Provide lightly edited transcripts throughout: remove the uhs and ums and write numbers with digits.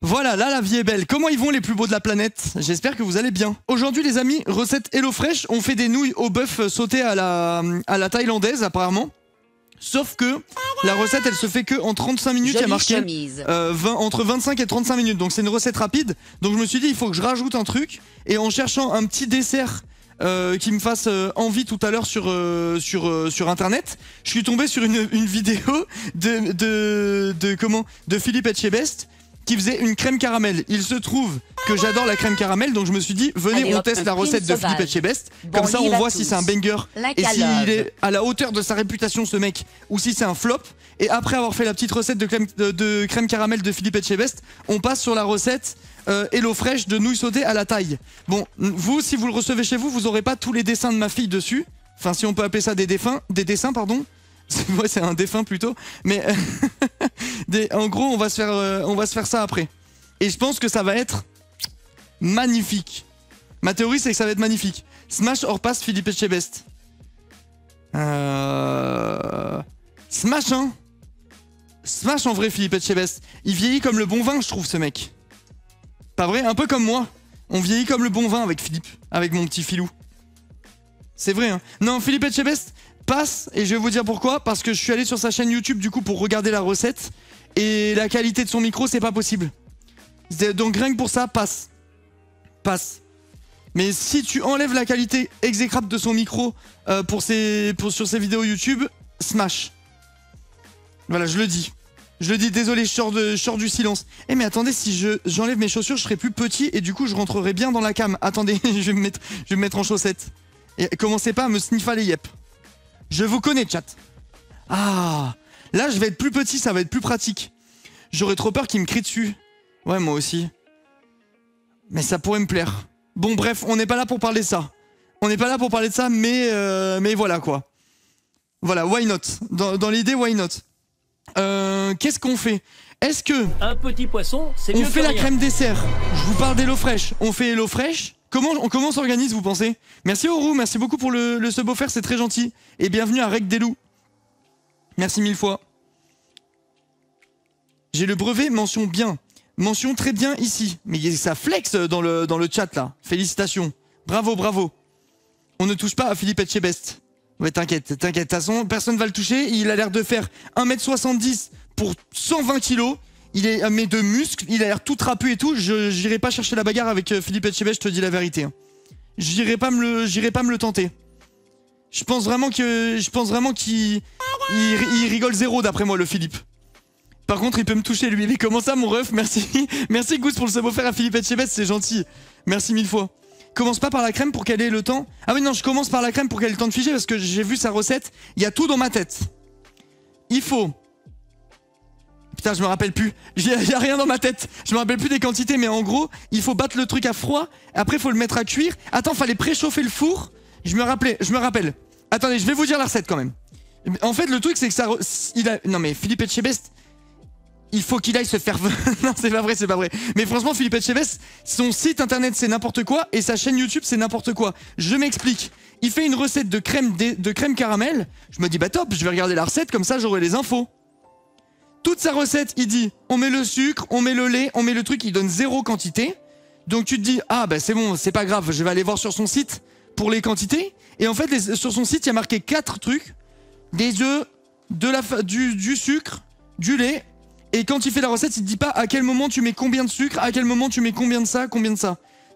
Voilà, là la vie est belle. Comment ils vont les plus beaux de la planète? J'espère que vous allez bien. Aujourd'hui les amis, recette HelloFresh, on fait des nouilles au bœuf sautées à la thaïlandaise apparemment. Sauf que la recette elle se fait que en 35 minutes, il y a marqué entre 25 et 35 minutes. Donc c'est une recette rapide. Donc je me suis dit il faut que je rajoute un truc. Et en cherchant un petit dessert qui me fasse envie tout à l'heure sur internet, je suis tombé sur une vidéo de Philippe Etchebest qui faisait une crème caramel. Il se trouve que j'adore la crème caramel, donc je me suis dit venez on teste la recette de Philippe Etchebest. Comme ça on voit si c'est un banger et s'il est à la hauteur de sa réputation ce mec, ou si c'est un flop. Et après avoir fait la petite recette de crème caramel de Philippe Etchebest, on passe sur la recette HelloFresh de nouilles sautées à la taille. Bon, vous si vous le recevez chez vous, vous aurez pas tous les dessins de ma fille dessus. Enfin si on peut appeler ça des dessins pardon. Ouais, c'est un défunt plutôt, mais en gros on va se faire ça après. Et je pense que ça va être magnifique. Ma théorie c'est que ça va être magnifique. Smash or pass Philippe Etchebest. Smash hein. Smash en vrai Philippe Etchebest. Il vieillit comme le bon vin je trouve ce mec. Pas vrai? Un peu comme moi. On vieillit comme le bon vin avec Philippe, avec mon petit filou. C'est vrai hein. Non Philippe Etchebest passe, et je vais vous dire pourquoi, parce que je suis allé sur sa chaîne YouTube du coup pour regarder la recette et la qualité de son micro c'est pas possible. Donc rien que pour ça, passe. Mais si tu enlèves la qualité exécrable de son micro sur ses vidéos YouTube, smash. Voilà, je le dis, désolé, je sors du silence. Eh mais attendez, si j'enlève mes chaussures, je serai plus petit et du coup je rentrerai bien dans la cam. Attendez, je vais me mettre en chaussettes. Et commencez pas à me sniffer les yep. Je vous connais, chat. Ah, là, je vais être plus petit, ça va être plus pratique. J'aurais trop peur qu'il me crie dessus. Ouais, moi aussi. Mais ça pourrait me plaire. Bon, bref, on n'est pas là pour parler de ça. Mais voilà, quoi. Voilà, why not? Dans l'idée, why not? Qu'est-ce qu'on fait? Est-ce que... Un petit poisson, c'est mieux on fait que la rien. crème dessert. Je vous parle d'HelloFresh. On fait HelloFresh. Comment on s'organise, vous pensez? Merci Aurou, merci beaucoup pour le sub offert, c'est très gentil. Et bienvenue à Rec des Loups. Merci mille fois. J'ai le brevet, mention bien. Mention très bien ici. Mais ça flex dans le chat là. Félicitations. Bravo. On ne touche pas à Philippe Etchebest. Ouais, t'inquiète. De toute façon, personne va le toucher. Il a l'air de faire 1m70 pour 120 kg. Il est mais de muscles, il a l'air tout trapu et tout. J'irai pas chercher la bagarre avec Philippe Etchebest, je te dis la vérité. Hein. J'irai pas me le tenter. Je pense vraiment qu'il rigole zéro d'après moi le Philippe. Par contre, il peut me toucher lui. Mais comment ça mon ref? Merci. Merci Goose pour le sub offert à Philippe Etchebest, c'est gentil. Merci mille fois. Commence pas par la crème pour qu'elle ait le temps. Ah oui non, je commence par la crème pour qu'elle ait le temps de figer parce que j'ai vu sa recette, il y a tout dans ma tête. Il faut... Putain, je me rappelle plus. Il y a rien dans ma tête. Je me rappelle plus des quantités, mais en gros, il faut battre le truc à froid. Après, il faut le mettre à cuire. Attends, fallait préchauffer le four. Je me rappelle. Attendez, je vais vous dire la recette quand même. En fait, le truc, c'est que ça... Non mais, Philippe Etchebest, il faut qu'il aille se faire... Non, c'est pas vrai. Mais franchement, Philippe Etchebest, son site internet, c'est n'importe quoi. Et sa chaîne YouTube, c'est n'importe quoi. Je m'explique. Il fait une recette de crème caramel. Je me dis, bah top, je vais regarder la recette, comme ça, j'aurai les infos. Toute sa recette, il dit, on met le sucre, on met le lait, on met le truc, il donne zéro quantité. Donc tu te dis, ah bah c'est bon, c'est pas grave, je vais aller voir sur son site pour les quantités. Et en fait, sur son site, il y a marqué 4 trucs. Des œufs, du sucre, du lait. Et quand il fait la recette, il te dit pas à quel moment tu mets combien de sucre, à quel moment tu mets combien de ça.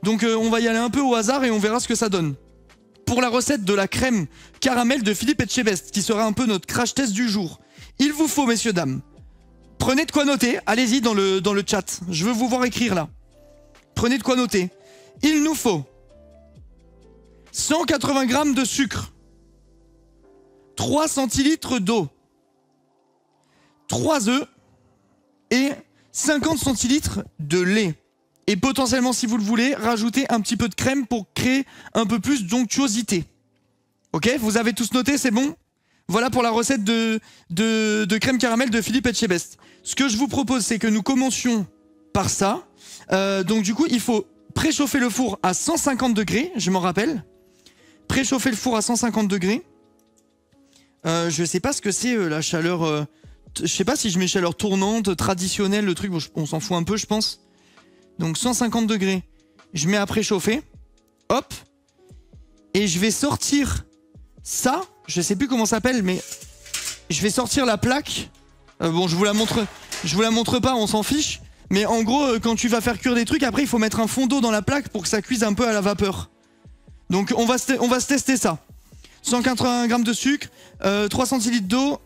Donc on va y aller un peu au hasard et on verra ce que ça donne. Pour la recette de la crème caramel de Philippe Etchebest, qui sera un peu notre crash test du jour, il vous faut, messieurs, dames, prenez de quoi noter, allez-y dans le chat, je veux vous voir écrire là. Prenez de quoi noter. Il nous faut 180 g de sucre, 3 centilitres d'eau, 3 œufs et 50 centilitres de lait. Et potentiellement, si vous le voulez, rajoutez un petit peu de crème pour créer un peu plus d'onctuosité. Ok, vous avez tous noté, c'est bon? Voilà pour la recette de crème caramel de Philippe Etchebest. Ce que je vous propose, c'est que nous commencions par ça. Donc du coup, il faut préchauffer le four à 150 degrés, je m'en rappelle. Préchauffer le four à 150 degrés. Je sais pas ce que c'est la chaleur... je sais pas si je mets chaleur tournante, traditionnelle, le truc, bon, on s'en fout un peu, je pense. Donc 150 degrés. Je mets à préchauffer. Hop. Et je vais sortir ça. Je sais plus comment ça s'appelle, mais je vais sortir la plaque. Bon, je vous la montre pas, on s'en fiche. Mais en gros, quand tu vas faire cuire des trucs, après il faut mettre un fond d'eau dans la plaque pour que ça cuise un peu à la vapeur. Donc on va se tester ça. 180 g de sucre, 3 centilitres d'eau,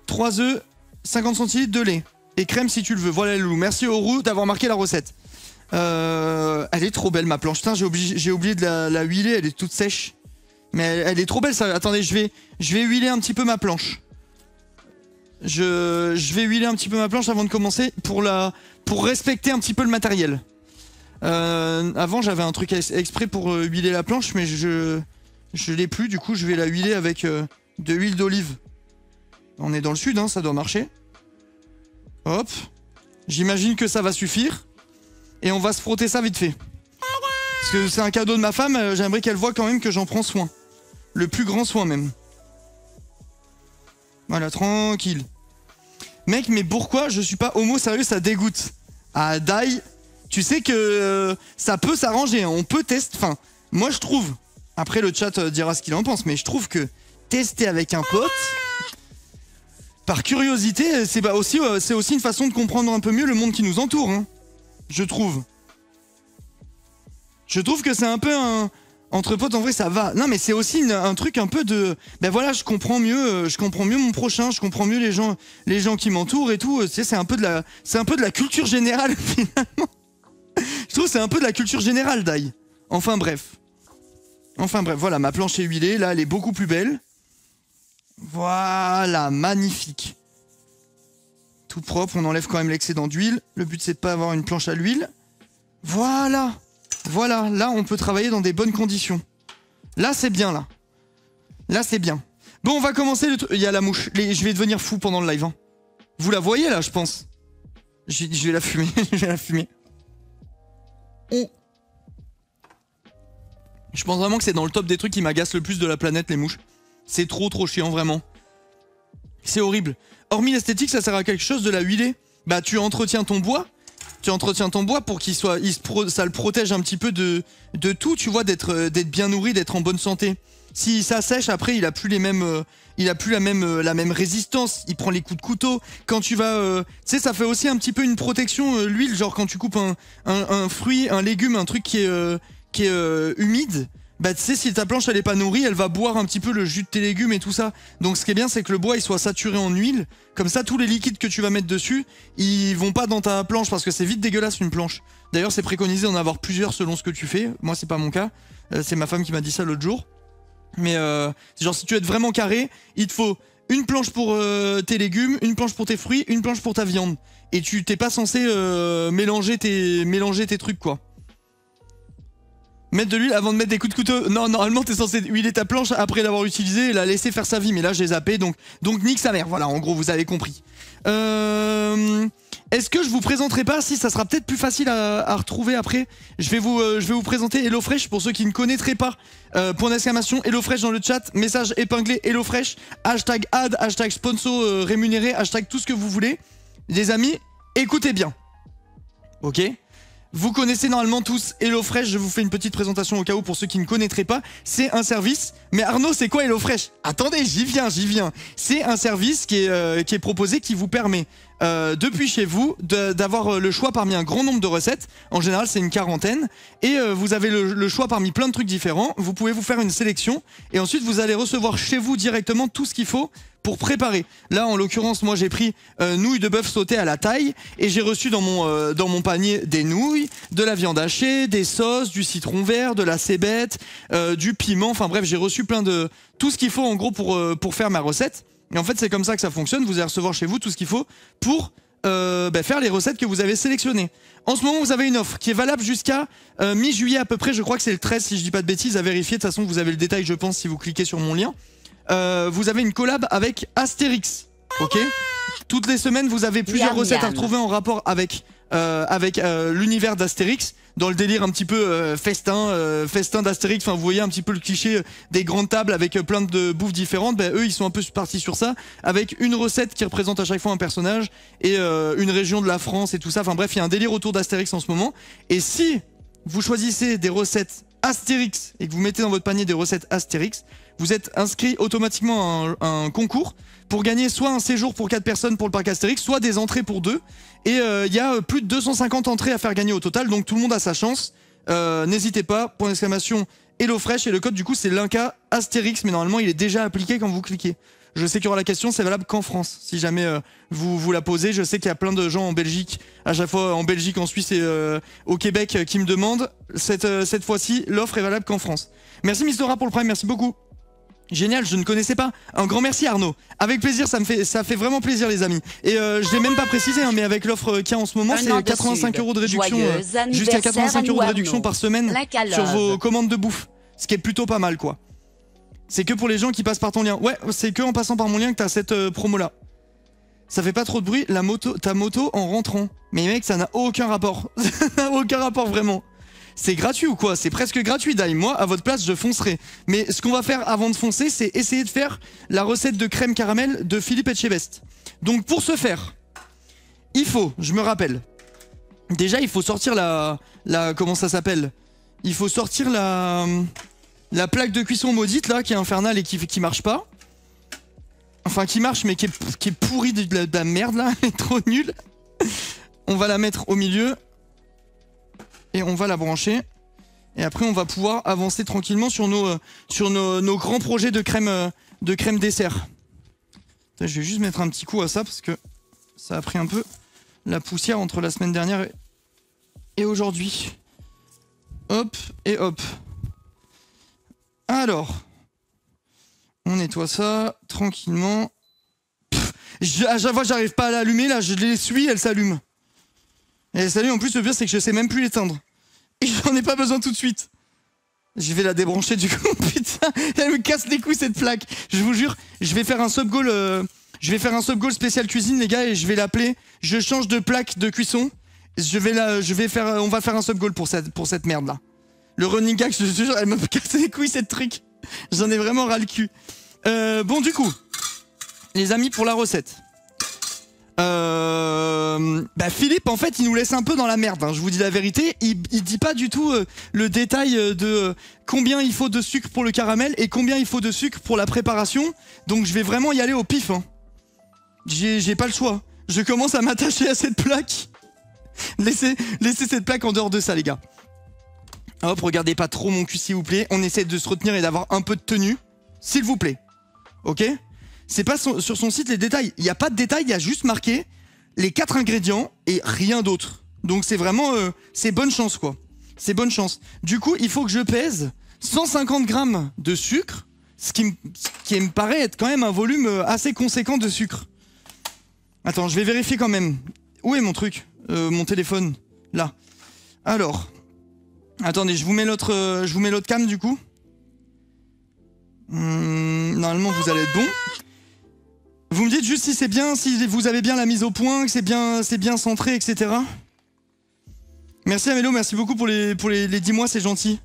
3 œufs, 50 centilitres de lait. Et crème si tu le veux. Voilà les loulous. Merci Aurou d'avoir marqué la recette. Elle est trop belle ma planche. Putain, j'ai oublié de la huiler, elle est toute sèche. Mais elle est trop belle ça. Attendez, je vais huiler un petit peu ma planche. Je vais huiler un petit peu ma planche avant de commencer pour respecter un petit peu le matériel. Avant j'avais un truc exprès pour huiler la planche, mais je l'ai plus. Du coup je vais la huiler avec de l'huile d'olive. On est dans le sud, hein, ça doit marcher. Hop. J'imagine que ça va suffire. Et on va se frotter ça vite fait. Parce que c'est un cadeau de ma femme, j'aimerais qu'elle voit quand même que j'en prends soin. Le plus grand soin même. Voilà, tranquille. Mec, mais pourquoi je suis pas homo sérieux, ça dégoûte. Ah, Dai, tu sais que ça peut s'arranger, hein. On peut tester. Enfin, moi je trouve, après le chat dira ce qu'il en pense, mais je trouve que tester avec un pote, par curiosité, c'est aussi une façon de comprendre un peu mieux le monde qui nous entoure, hein. Je trouve. Je trouve que c'est un peu un... Entre potes, en vrai, ça va. Non, mais c'est aussi un truc un peu de... Ben voilà, je comprends mieux mon prochain, je comprends mieux les gens qui m'entourent et tout. Tu sais, c'est un peu de la culture générale, finalement. Je trouve que c'est un peu de la culture générale, Dai. Enfin bref, voilà, ma planche est huilée. Là, elle est beaucoup plus belle. Voilà, magnifique. Tout propre, on enlève quand même l'excédent d'huile. Le but, c'est de pas avoir une planche à l'huile. Voilà. Voilà, là on peut travailler dans des bonnes conditions. Là c'est bien là. Là c'est bien. Bon, on va commencer le truc. Il y a la mouche. Je vais devenir fou pendant le live, hein. Vous la voyez là, je pense. Je vais la fumer. Je vais la fumer. Oh. Je pense vraiment que c'est dans le top des trucs qui m'agacent le plus de la planète, les mouches. C'est trop chiant, vraiment. C'est horrible. Hormis l'esthétique, ça sert à quelque chose de la huiler. Bah tu entretiens ton bois. Tu entretiens ton bois pour qu'il soit, ça le protège un petit peu de tout, tu vois, d'être bien nourri, d'être en bonne santé. Si ça sèche, après, il a plus la même résistance. Il prend les coups de couteau. Quand tu vas, tu sais, ça fait aussi un petit peu une protection, l'huile, genre quand tu coupes un fruit, un légume, un truc qui est humide. Bah tu sais, si ta planche elle est pas nourrie, elle va boire un petit peu le jus de tes légumes et tout ça. Donc ce qui est bien, c'est que le bois il soit saturé en huile. Comme ça, tous les liquides que tu vas mettre dessus, ils vont pas dans ta planche parce que c'est vite dégueulasse une planche. D'ailleurs, c'est préconisé d'en avoir plusieurs selon ce que tu fais. Moi, c'est pas mon cas. C'est ma femme qui m'a dit ça l'autre jour. Mais genre si tu veux être vraiment carré, il te faut une planche pour tes légumes, une planche pour tes fruits, une planche pour ta viande. Et tu t'es pas censé mélanger tes trucs quoi. Mettre de l'huile avant de mettre des coups de couteau. Non, normalement t'es censé huiler ta planche après l'avoir utilisée et la laisser faire sa vie. Mais là j'ai zappé, donc nique sa mère. Voilà, en gros vous avez compris. Est-ce que je vous présenterai pas, si ça sera peut-être plus facile à retrouver après. Je vais vous présenter HelloFresh pour ceux qui ne connaîtraient pas. Point d'exclamation HelloFresh dans le chat. Message épinglé HelloFresh. Hashtag ad, hashtag sponsor rémunéré, hashtag tout ce que vous voulez. Les amis, écoutez bien. Ok ? Vous connaissez normalement tous HelloFresh, je vous fais une petite présentation au cas où pour ceux qui ne connaîtraient pas. C'est un service, mais Arnaud c'est quoi HelloFresh? Attendez, j'y viens. C'est un service qui est proposé qui vous permet depuis chez vous d'avoir le choix parmi un grand nombre de recettes. En général c'est une quarantaine. Et vous avez le choix parmi plein de trucs différents. Vous pouvez vous faire une sélection et ensuite vous allez recevoir chez vous directement tout ce qu'il faut pour préparer. Là en l'occurrence moi j'ai pris nouilles de bœuf sautées à la taille et j'ai reçu dans mon panier des nouilles, de la viande hachée, des sauces, du citron vert, de la cébette, du piment, enfin bref j'ai reçu tout ce qu'il faut en gros pour faire ma recette. Et en fait c'est comme ça que ça fonctionne, vous allez recevoir chez vous tout ce qu'il faut pour faire les recettes que vous avez sélectionnées. En ce moment vous avez une offre qui est valable jusqu'à mi-juillet à peu près, je crois que c'est le 13 si je dis pas de bêtises, à vérifier, de toute façon vous avez le détail je pense si vous cliquez sur mon lien. Vous avez une collab avec Astérix, ok? Toutes les semaines, vous avez plusieurs recettes à retrouver en rapport avec avec l'univers d'Astérix, dans le délire un petit peu festin d'Astérix. Enfin, vous voyez un petit peu le cliché des grandes tables avec plein de bouffes différentes. Ben, eux, ils sont un peu partis sur ça, avec une recette qui représente à chaque fois un personnage et une région de la France et tout ça. Enfin bref, il y a un délire autour d'Astérix en ce moment. Et si vous choisissez des recettes Astérix et que vous mettez dans votre panier des recettes Astérix, vous êtes inscrit automatiquement à un concours pour gagner soit un séjour pour 4 personnes pour le parc Astérix, soit des entrées pour 2. Et il y a plus de 250 entrées à faire gagner au total, donc tout le monde a sa chance. N'hésitez pas, point d'exclamation HelloFresh, et le code du coup c'est Linka Astérix, mais normalement il est déjà appliqué quand vous cliquez. Je sais qu'il y aura la question, c'est valable qu'en France. Si jamais vous la posez, je sais qu'il y a plein de gens en Belgique, à chaque fois en Belgique, en Suisse et au Québec qui me demandent. Cette fois-ci, l'offre est valable qu'en France. Merci Mistora pour le prime, merci beaucoup. Génial, je ne connaissais pas. Un grand merci Arnaud. Avec plaisir, ça fait vraiment plaisir les amis. Et je l'ai même pas précisé, hein, mais avec l'offre qu'il y a en ce moment, c'est 85 € de réduction, jusqu'à 85 € de réduction par semaine sur vos commandes de bouffe. Ce qui est plutôt pas mal quoi. C'est que pour les gens qui passent par ton lien. Ouais, c'est que en passant par mon lien que t'as cette promo là. Ça fait pas trop de bruit, ta moto en rentrant. Mais mec, ça n'a aucun rapport. Ça n'a aucun rapport vraiment. C'est gratuit ou quoi? C'est presque gratuit, Dai. Moi, à votre place, je foncerai. Mais ce qu'on va faire avant de foncer, c'est essayer de faire la recette de crème caramel de Philippe Etchebest. Donc pour ce faire, il faut, je me rappelle, déjà il faut sortir comment ça s'appelle? Il faut sortir la plaque de cuisson maudite là, qui est infernale et qui marche pas. Enfin qui marche mais qui est pourrie de la merde là, elle est trop nulle. On va la mettre au milieu. Et on va la brancher. Et après, on va pouvoir avancer tranquillement sur nos grands projets de crème dessert. Je vais juste mettre un petit coup à ça parce que ça a pris un peu la poussière entre la semaine dernière et aujourd'hui. Hop et hop. Alors, on nettoie ça tranquillement. À chaque fois, j'arrive pas à l'allumer. Là, je l'essuie, elle s'allume. Et salut, en plus le pire c'est que je sais même plus l'éteindre. Et j'en ai pas besoin tout de suite. Je vais la débrancher du coup, putain, elle me casse les couilles cette plaque. Je vous jure, je vais faire un sub goal spécial cuisine les gars et je vais l'appeler. Je change de plaque de cuisson. On va faire un sub goal pour cette merde là. Le running gag, je te jure, elle me casse les couilles cette truc. J'en ai vraiment ras le cul. Bon du coup, les amis pour la recette. Philippe en fait il nous laisse un peu dans la merde hein, je vous dis la vérité, il dit pas du tout le détail de combien il faut de sucre pour le caramel et combien il faut de sucre pour la préparation, donc je vais vraiment y aller au pif hein. J'ai pas le choix, je commence à m'attacher à cette plaque. Laissez cette plaque en dehors de ça les gars. Hop, regardez pas trop mon cul s'il vous plaît, on essaie de se retenir et d'avoir un peu de tenue s'il vous plaît, ok? C'est pas sur son site les détails. Il n'y a pas de détails, il y a juste marqué les 4 ingrédients et rien d'autre. Donc c'est vraiment... c'est bonne chance quoi. C'est bonne chance. Du coup, il faut que je pèse 150 grammes de sucre, ce qui me paraît être quand même un volume assez conséquent de sucre. Attends, je vais vérifier quand même. Où est mon truc? Mon téléphone. Là. Alors. Attendez, je vous mets l'autre cam du coup. Normalement, vous allez être bon. Vous me dites juste si c'est bien, si vous avez bien la mise au point, que c'est bien centré, etc. Merci Amélo, merci beaucoup pour les 10 mois, c'est gentil.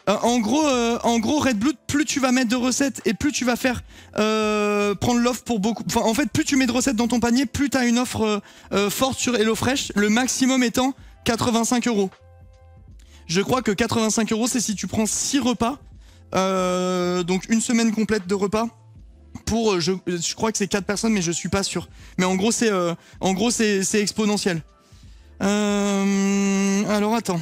En gros, Red Blue, plus tu vas mettre de recettes et plus tu vas faire prendre l'offre pour beaucoup. Enfin, en fait, plus tu mets de recettes dans ton panier, plus tu as une offre forte sur HelloFresh, le maximum étant 85 €. Je crois que 85 € c'est si tu prends 6 repas, donc une semaine complète de repas. Pour, je crois que c'est 4 personnes, mais je suis pas sûr. Mais en gros, c'est exponentiel. Alors attends.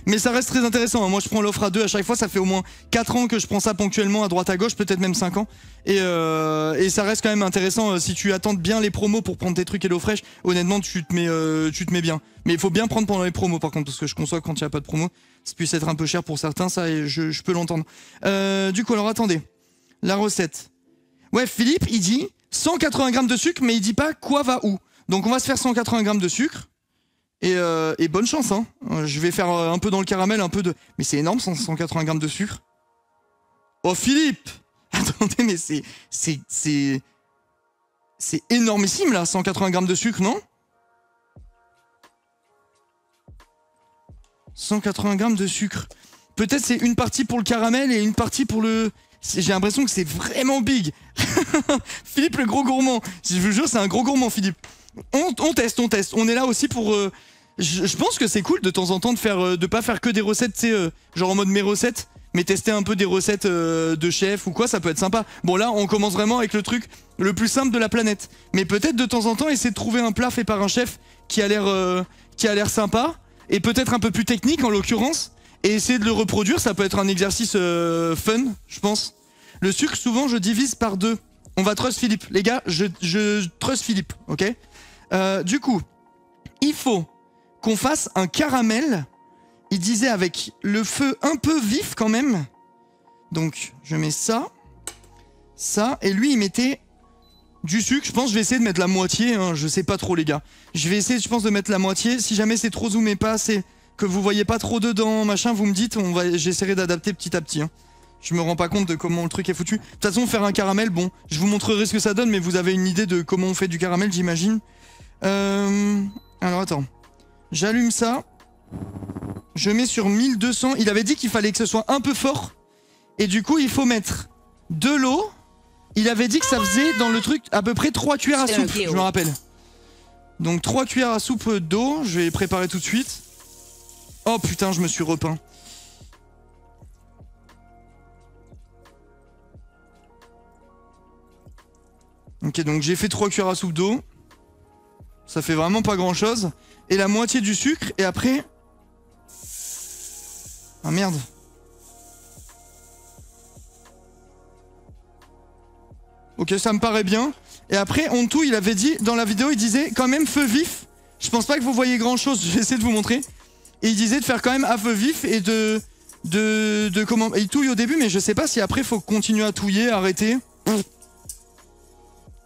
Mais ça reste très intéressant. Hein. Moi, je prends l'offre à 2 à chaque fois. Ça fait au moins 4 ans que je prends ça ponctuellement à droite à gauche, peut-être même 5 ans. Et ça reste quand même intéressant. Si tu attends bien les promos pour prendre tes trucs HelloFresh, honnêtement, tu te mets bien. Mais il faut bien prendre pendant les promos, par contre, parce que je conçois quand il n'y a pas de promo, ça puisse être un peu cher pour certains, ça, et je peux l'entendre. Du coup, alors attendez. La recette. Ouais, Philippe, il dit 180 grammes de sucre, mais il dit pas quoi va où. Donc on va se faire 180 grammes de sucre. Et bonne chance, hein. Je vais faire un peu dans le caramel, un peu de... Mais c'est énorme, 180 grammes de sucre. Oh, Philippe! Attendez, mais c'est... C'est énormissime là, 180 grammes de sucre, non? 180 grammes de sucre. Peut-être c'est une partie pour le caramel et une partie pour le... J'ai l'impression que c'est vraiment big. Philippe le gros gourmand. Je vous jure, c'est un gros gourmand, Philippe. On teste. On est là aussi pour... Je pense que c'est cool de temps en temps de pas faire que des recettes, tu sais, genre en mode mes recettes, mais tester un peu des recettes de chef ou quoi, ça peut être sympa. Bon là, on commence vraiment avec le truc le plus simple de la planète. Mais peut-être de temps en temps essayer de trouver un plat fait par un chef qui a l'air sympa et peut-être un peu plus technique en l'occurrence. Et essayer de le reproduire, ça peut être un exercice fun, je pense. Le sucre, souvent, je divise par 2. On va trust Philippe. Les gars, je trust Philippe, ok? Du coup, il faut qu'on fasse un caramel. Il disait avec le feu un peu vif quand même. Donc, je mets ça. Ça. Et lui, il mettait du sucre. Je pense que je vais essayer de mettre la moitié. Hein, je sais pas trop, les gars. Je vais essayer, je pense, de mettre la moitié. Si jamais c'est trop zoomé, pas assez... que vous voyez pas trop dedans, machin, vous me dites, j'essaierai d'adapter petit à petit. Hein. Je me rends pas compte de comment le truc est foutu. De toute façon, faire un caramel, bon, je vous montrerai ce que ça donne, mais vous avez une idée de comment on fait du caramel, j'imagine. Alors attends, j'allume ça, je mets sur 1200. Il avait dit qu'il fallait que ce soit un peu fort, et du coup, il faut mettre de l'eau. Il avait dit que ça faisait dans le truc à peu près 3 cuillères à soupe, je me rappelle. Donc 3 cuillères à soupe d'eau, je vais préparer tout de suite. Oh putain, je me suis repeint. Ok, donc j'ai fait 3 cuillères à soupe d'eau. Ça fait vraiment pas grand chose. Et la moitié du sucre, et après... Ah merde. Ok, ça me paraît bien. Et après, en tout, il avait dit, dans la vidéo, il disait quand même feu vif. Je pense pas que vous voyez grand chose, je vais essayer de vous montrer. Et il disait de faire quand même à feu vif et de comment... Il touille au début, mais je sais pas si après faut continuer à touiller, arrêter.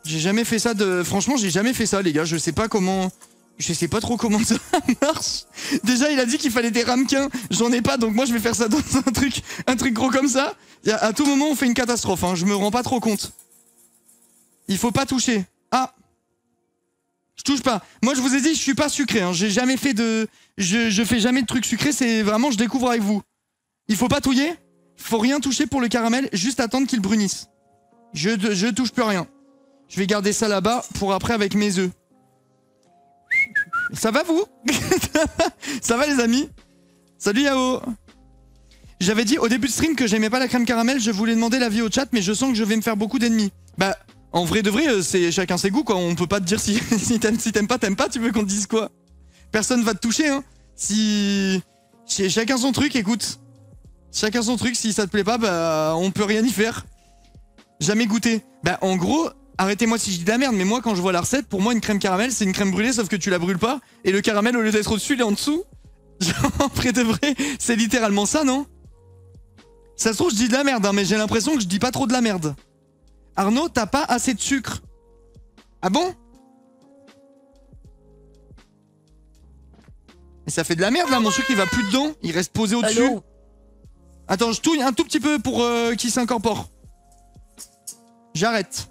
J'ai jamais fait ça de... Franchement, j'ai jamais fait ça, les gars. Je sais pas comment... Je sais pas trop comment ça marche. Déjà, il a dit qu'il fallait des ramequins. J'en ai pas, donc moi je vais faire ça dans un truc gros comme ça. À tout moment, on fait une catastrophe. Hein. Je me rends pas trop compte. Il faut pas toucher. Ah, je touche pas. Moi, je vous ai dit, je suis pas sucré. Hein. J'ai jamais fait de... Je fais jamais de trucs sucrés. C'est vraiment, je découvre avec vous. Il faut pas touiller. Faut rien toucher pour le caramel. Juste attendre qu'il brunisse. Je touche plus rien. Je vais garder ça là-bas pour après avec mes œufs. Ça va, vous? Ça va, les amis? Salut, Yao. J'avais dit au début de stream que j'aimais pas la crème caramel. Je voulais demander l'avis au chat, mais je sens que je vais me faire beaucoup d'ennemis. Bah... En vrai de vrai, c'est chacun ses goûts, quoi. On peut pas te dire si t'aimes pas, tu veux qu'on te dise quoi. Personne va te toucher, hein. Si... Chacun son truc, écoute. Chacun son truc, si ça te plaît pas, bah on peut rien y faire. Jamais goûté. Bah en gros, arrêtez-moi si je dis de la merde, mais moi quand je vois la recette, pour moi une crème caramel, c'est une crème brûlée, sauf que tu la brûles pas, et le caramel, au lieu d'être au-dessus, il est en dessous. Genre, en vrai de vrai, c'est littéralement ça, non? Ça se trouve, je dis de la merde, hein, mais j'ai l'impression que je dis pas trop de la merde. Arnaud, t'as pas assez de sucre. Ah bon? Mais ça fait de la merde là, mon sucre il va plus dedans, il reste posé au-dessus. Attends, je touille un tout petit peu pour qu'il s'incorpore. J'arrête.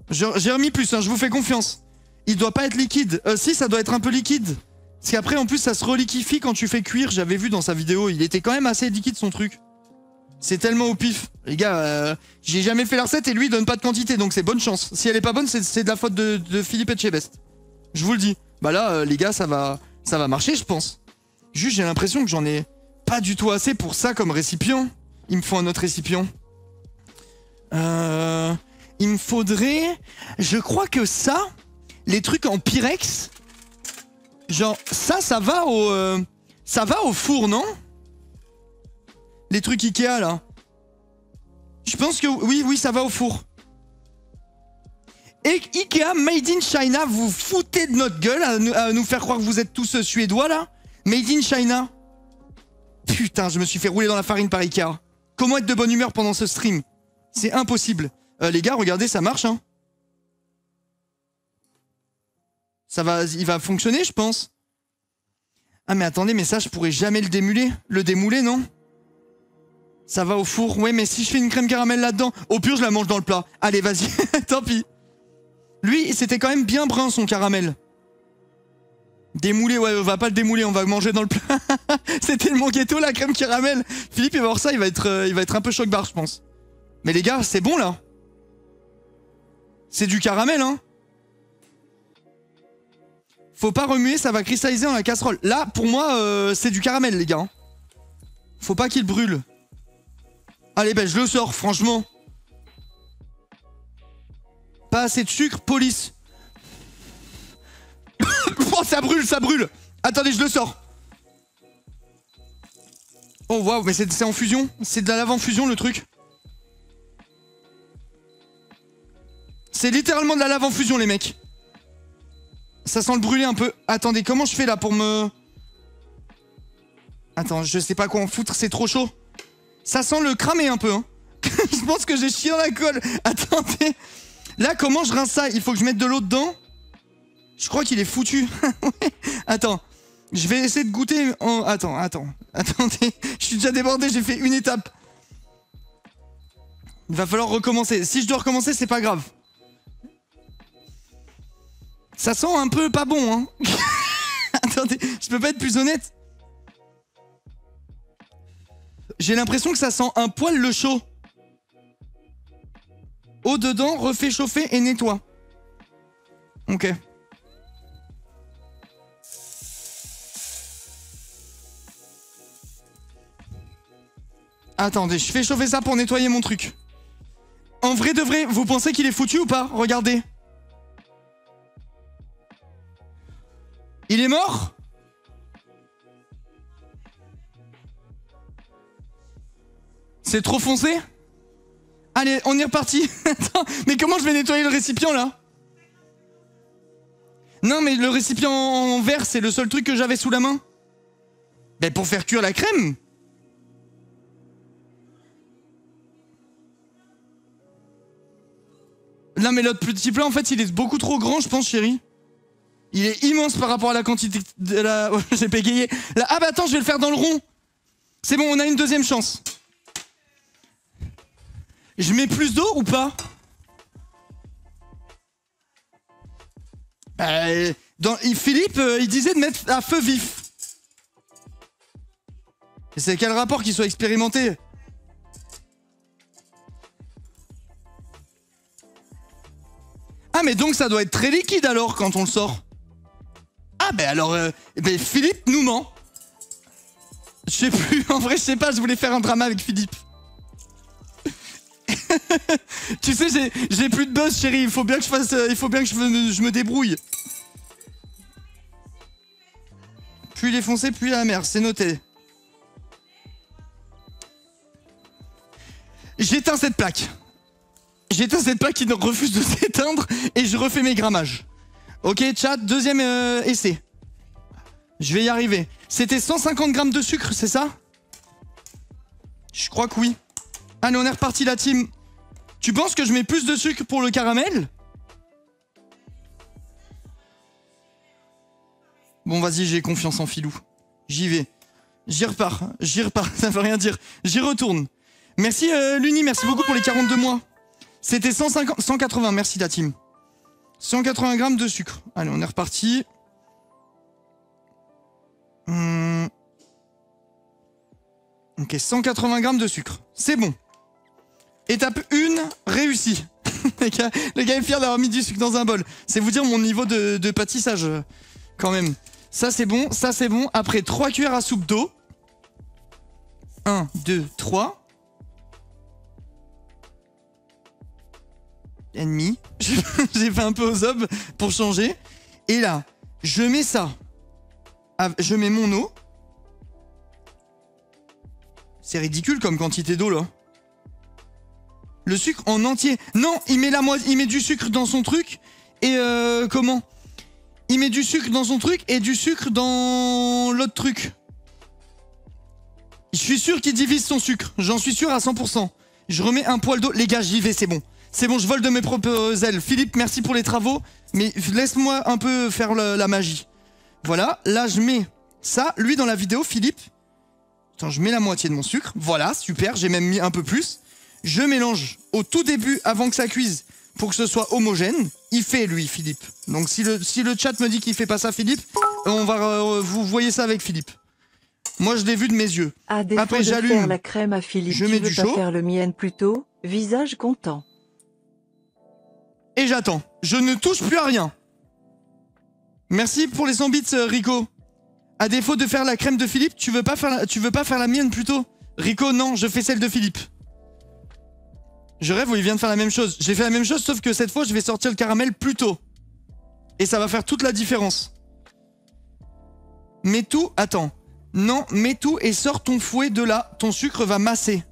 J'ai remis plus, hein, je vous fais confiance. Il doit pas être liquide. Si, ça doit être un peu liquide. Parce qu'après, en plus, ça se reliquifie quand tu fais cuire. J'avais vu dans sa vidéo, il était quand même assez liquide son truc. C'est tellement au pif. Les gars, j'ai jamais fait la recette et lui, il donne pas de quantité, donc c'est bonne chance. Si elle est pas bonne, c'est de la faute de Philippe Etchebest. Je vous le dis. Bah là, les gars, ça va marcher, je pense. Juste, j'ai l'impression que j'en ai pas du tout assez pour ça comme récipient. Il me faut un autre récipient. Il me faudrait... Je crois que ça, les trucs en Pyrex, genre, ça va au four, non? Les trucs Ikea, là. Je pense que... Oui, ça va au four. Et Ikea, made in China, vous foutez de notre gueule à nous faire croire que vous êtes tous suédois, là? Made in China. Putain, je me suis fait rouler dans la farine par Ikea. Comment être de bonne humeur pendant ce stream? C'est impossible. Les gars, regardez, ça marche, hein. Il va fonctionner, je pense. Ah, mais attendez, mais ça, je pourrais jamais le démouler. Le démouler, non? Ça va au four. Ouais, mais si je fais une crème caramel là-dedans, au pire, je la mange dans le plat. Allez, vas-y. Tant pis. Lui, c'était quand même bien brun son caramel. Démoulé, ouais, on va pas le démouler, on va manger dans le plat. C'était le mon ghetto, la crème caramel. Philippe, il va voir ça, il va être un peu choc-barre, je pense. Mais les gars, c'est bon, là. C'est du caramel, hein. Faut pas remuer, ça va cristalliser dans la casserole. Là, pour moi, c'est du caramel, les gars. Hein. Faut pas qu'il brûle. Allez, ben, je le sors, franchement. Pas assez de sucre, police. Oh, ça brûle, ça brûle. Attendez, je le sors. Oh, waouh, mais c'est en fusion. C'est de la lave en fusion, le truc. C'est littéralement de la lave en fusion, les mecs. Ça sent le brûler un peu. Attendez, comment je fais là pour me... Attends, je sais pas quoi en foutre, c'est trop chaud. Ça sent le cramer un peu, hein. Je pense que j'ai chié dans la colle. Attendez. Là, comment je rince ça? Il faut que je mette de l'eau dedans. Je crois qu'il est foutu. Attends, je vais essayer de goûter en... Attendez, je suis déjà débordé, j'ai fait une étape. Il va falloir recommencer. Si je dois recommencer, c'est pas grave. Ça sent un peu pas bon, hein. Attendez, je peux pas être plus honnête. J'ai l'impression que ça sent un poil le chaud. Eau dedans, refait chauffer et nettoie. Ok. Attendez, je fais chauffer ça pour nettoyer mon truc. En vrai de vrai, vous pensez qu'il est foutu ou pas? Regardez. Il est mort? C'est trop foncé? Allez, on est reparti. Attends, mais comment je vais nettoyer le récipient là? Non mais le récipient en verre, c'est le seul truc que j'avais sous la main. Ben pour faire cuire la crème. Non mais l'autre petit plat en fait il est beaucoup trop grand je pense chérie. Il est immense par rapport à la quantité de la... J'ai bégayé. Ah bah attends je vais le faire dans le rond. C'est bon on a une deuxième chance. Je mets plus d'eau ou pas? Philippe il disait de mettre à feu vif. Et c'est quel rapport qu'il soit expérimenté? Ah mais donc ça doit être très liquide alors quand on le sort. Ah ben alors Philippe nous ment. Je sais plus, en vrai je sais pas, je voulais faire un drama avec Philippe. Tu sais j'ai plus de buzz chérie, il faut bien que je me débrouille. Plus il est foncé, plus il est amer, c'est noté. J'éteins cette plaque. J'éteins cette plaque qui refuse de s'éteindre et je refais mes grammages. Ok, chat, deuxième essai. Je vais y arriver. C'était 150 grammes de sucre, c'est ça? Je crois que oui. Allez, on est reparti la team. Tu penses que je mets plus de sucre pour le caramel? Bon, vas-y, j'ai confiance en Filou. J'y vais. J'y repars, ça veut rien dire. J'y retourne. Merci Luni, merci beaucoup pour les 42 mois. C'était 180, merci la team. 180 grammes de sucre. Allez, on est reparti. Ok, 180 grammes de sucre. C'est bon. Étape 1, réussi. Le gars est fier d'avoir mis du sucre dans un bol. C'est vous dire mon niveau de pâtissage, quand même. Ça, c'est bon, ça, c'est bon. Après, 3 cuillères à soupe d'eau. 1, 2, 3. Ennemi. J'ai fait un peu aux obs pour changer. Et là, je mets ça. Je mets mon eau. C'est ridicule comme quantité d'eau là. Le sucre en entier. Non, il met du sucre dans son truc. Et comment? Il met du sucre dans son truc et du sucre dans l'autre truc. Je suis sûr qu'il divise son sucre. J'en suis sûr à 100%. Je remets un poil d'eau. Les gars, j'y vais, c'est bon. C'est bon, je vole de mes propres ailes. Philippe, merci pour les travaux. Mais laisse-moi un peu faire la magie. Voilà, là je mets ça. Lui dans la vidéo, Philippe. Attends, je mets la moitié de mon sucre. Voilà, super, j'ai même mis un peu plus. Je mélange au tout début, avant que ça cuise, pour que ce soit homogène. Il fait, lui, Philippe. Donc si le chat me dit qu'il fait pas ça, Philippe, on va vous voyez ça avec Philippe. Moi, je l'ai vu de mes yeux. À défaut Après, de j'allume. faire la crème à Philippe, Je tu mets veux du pas chaud. faire le mien plutôt, visage content. Et j'attends. Je ne touche plus à rien. Merci pour les 100 bits, Rico. À défaut de faire la crème de Philippe, tu veux pas faire la mienne plutôt? Rico, non, je fais celle de Philippe. Je rêve où il vient de faire la même chose. J'ai fait la même chose, sauf que cette fois, je vais sortir le caramel plus tôt. Et ça va faire toute la différence. Mets tout... Attends. Non, mets tout et sors ton fouet de là. Ton sucre va masser.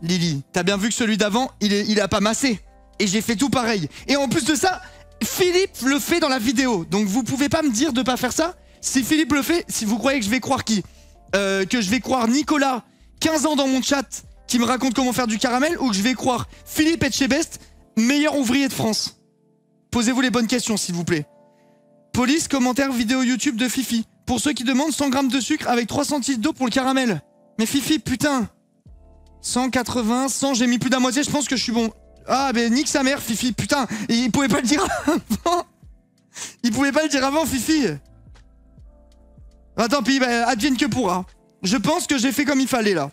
Lily, t'as bien vu que celui d'avant, il a pas massé. Et j'ai fait tout pareil. Et en plus de ça, Philippe le fait dans la vidéo. Donc vous pouvez pas me dire de pas faire ça. Si Philippe le fait, si vous croyez que je vais croire qui que je vais croire Nicolas, 15 ans dans mon chat, qui me raconte comment faire du caramel, ou que je vais croire Philippe Etchebest, meilleur ouvrier de France? Posez-vous les bonnes questions, s'il vous plaît. Police, commentaire vidéo YouTube de Fifi. Pour ceux qui demandent 100 grammes de sucre avec 3 centilitres d'eau pour le caramel. Mais Fifi, putain 180, 100, j'ai mis plus d'un moitié, je pense que je suis bon. Ah, ben nique sa mère, Fifi, putain. Il pouvait pas le dire avant. Il pouvait pas le dire avant, Fifi. Ah, tant pis, bah, advienne que pourra. Je pense que j'ai fait comme il fallait, là.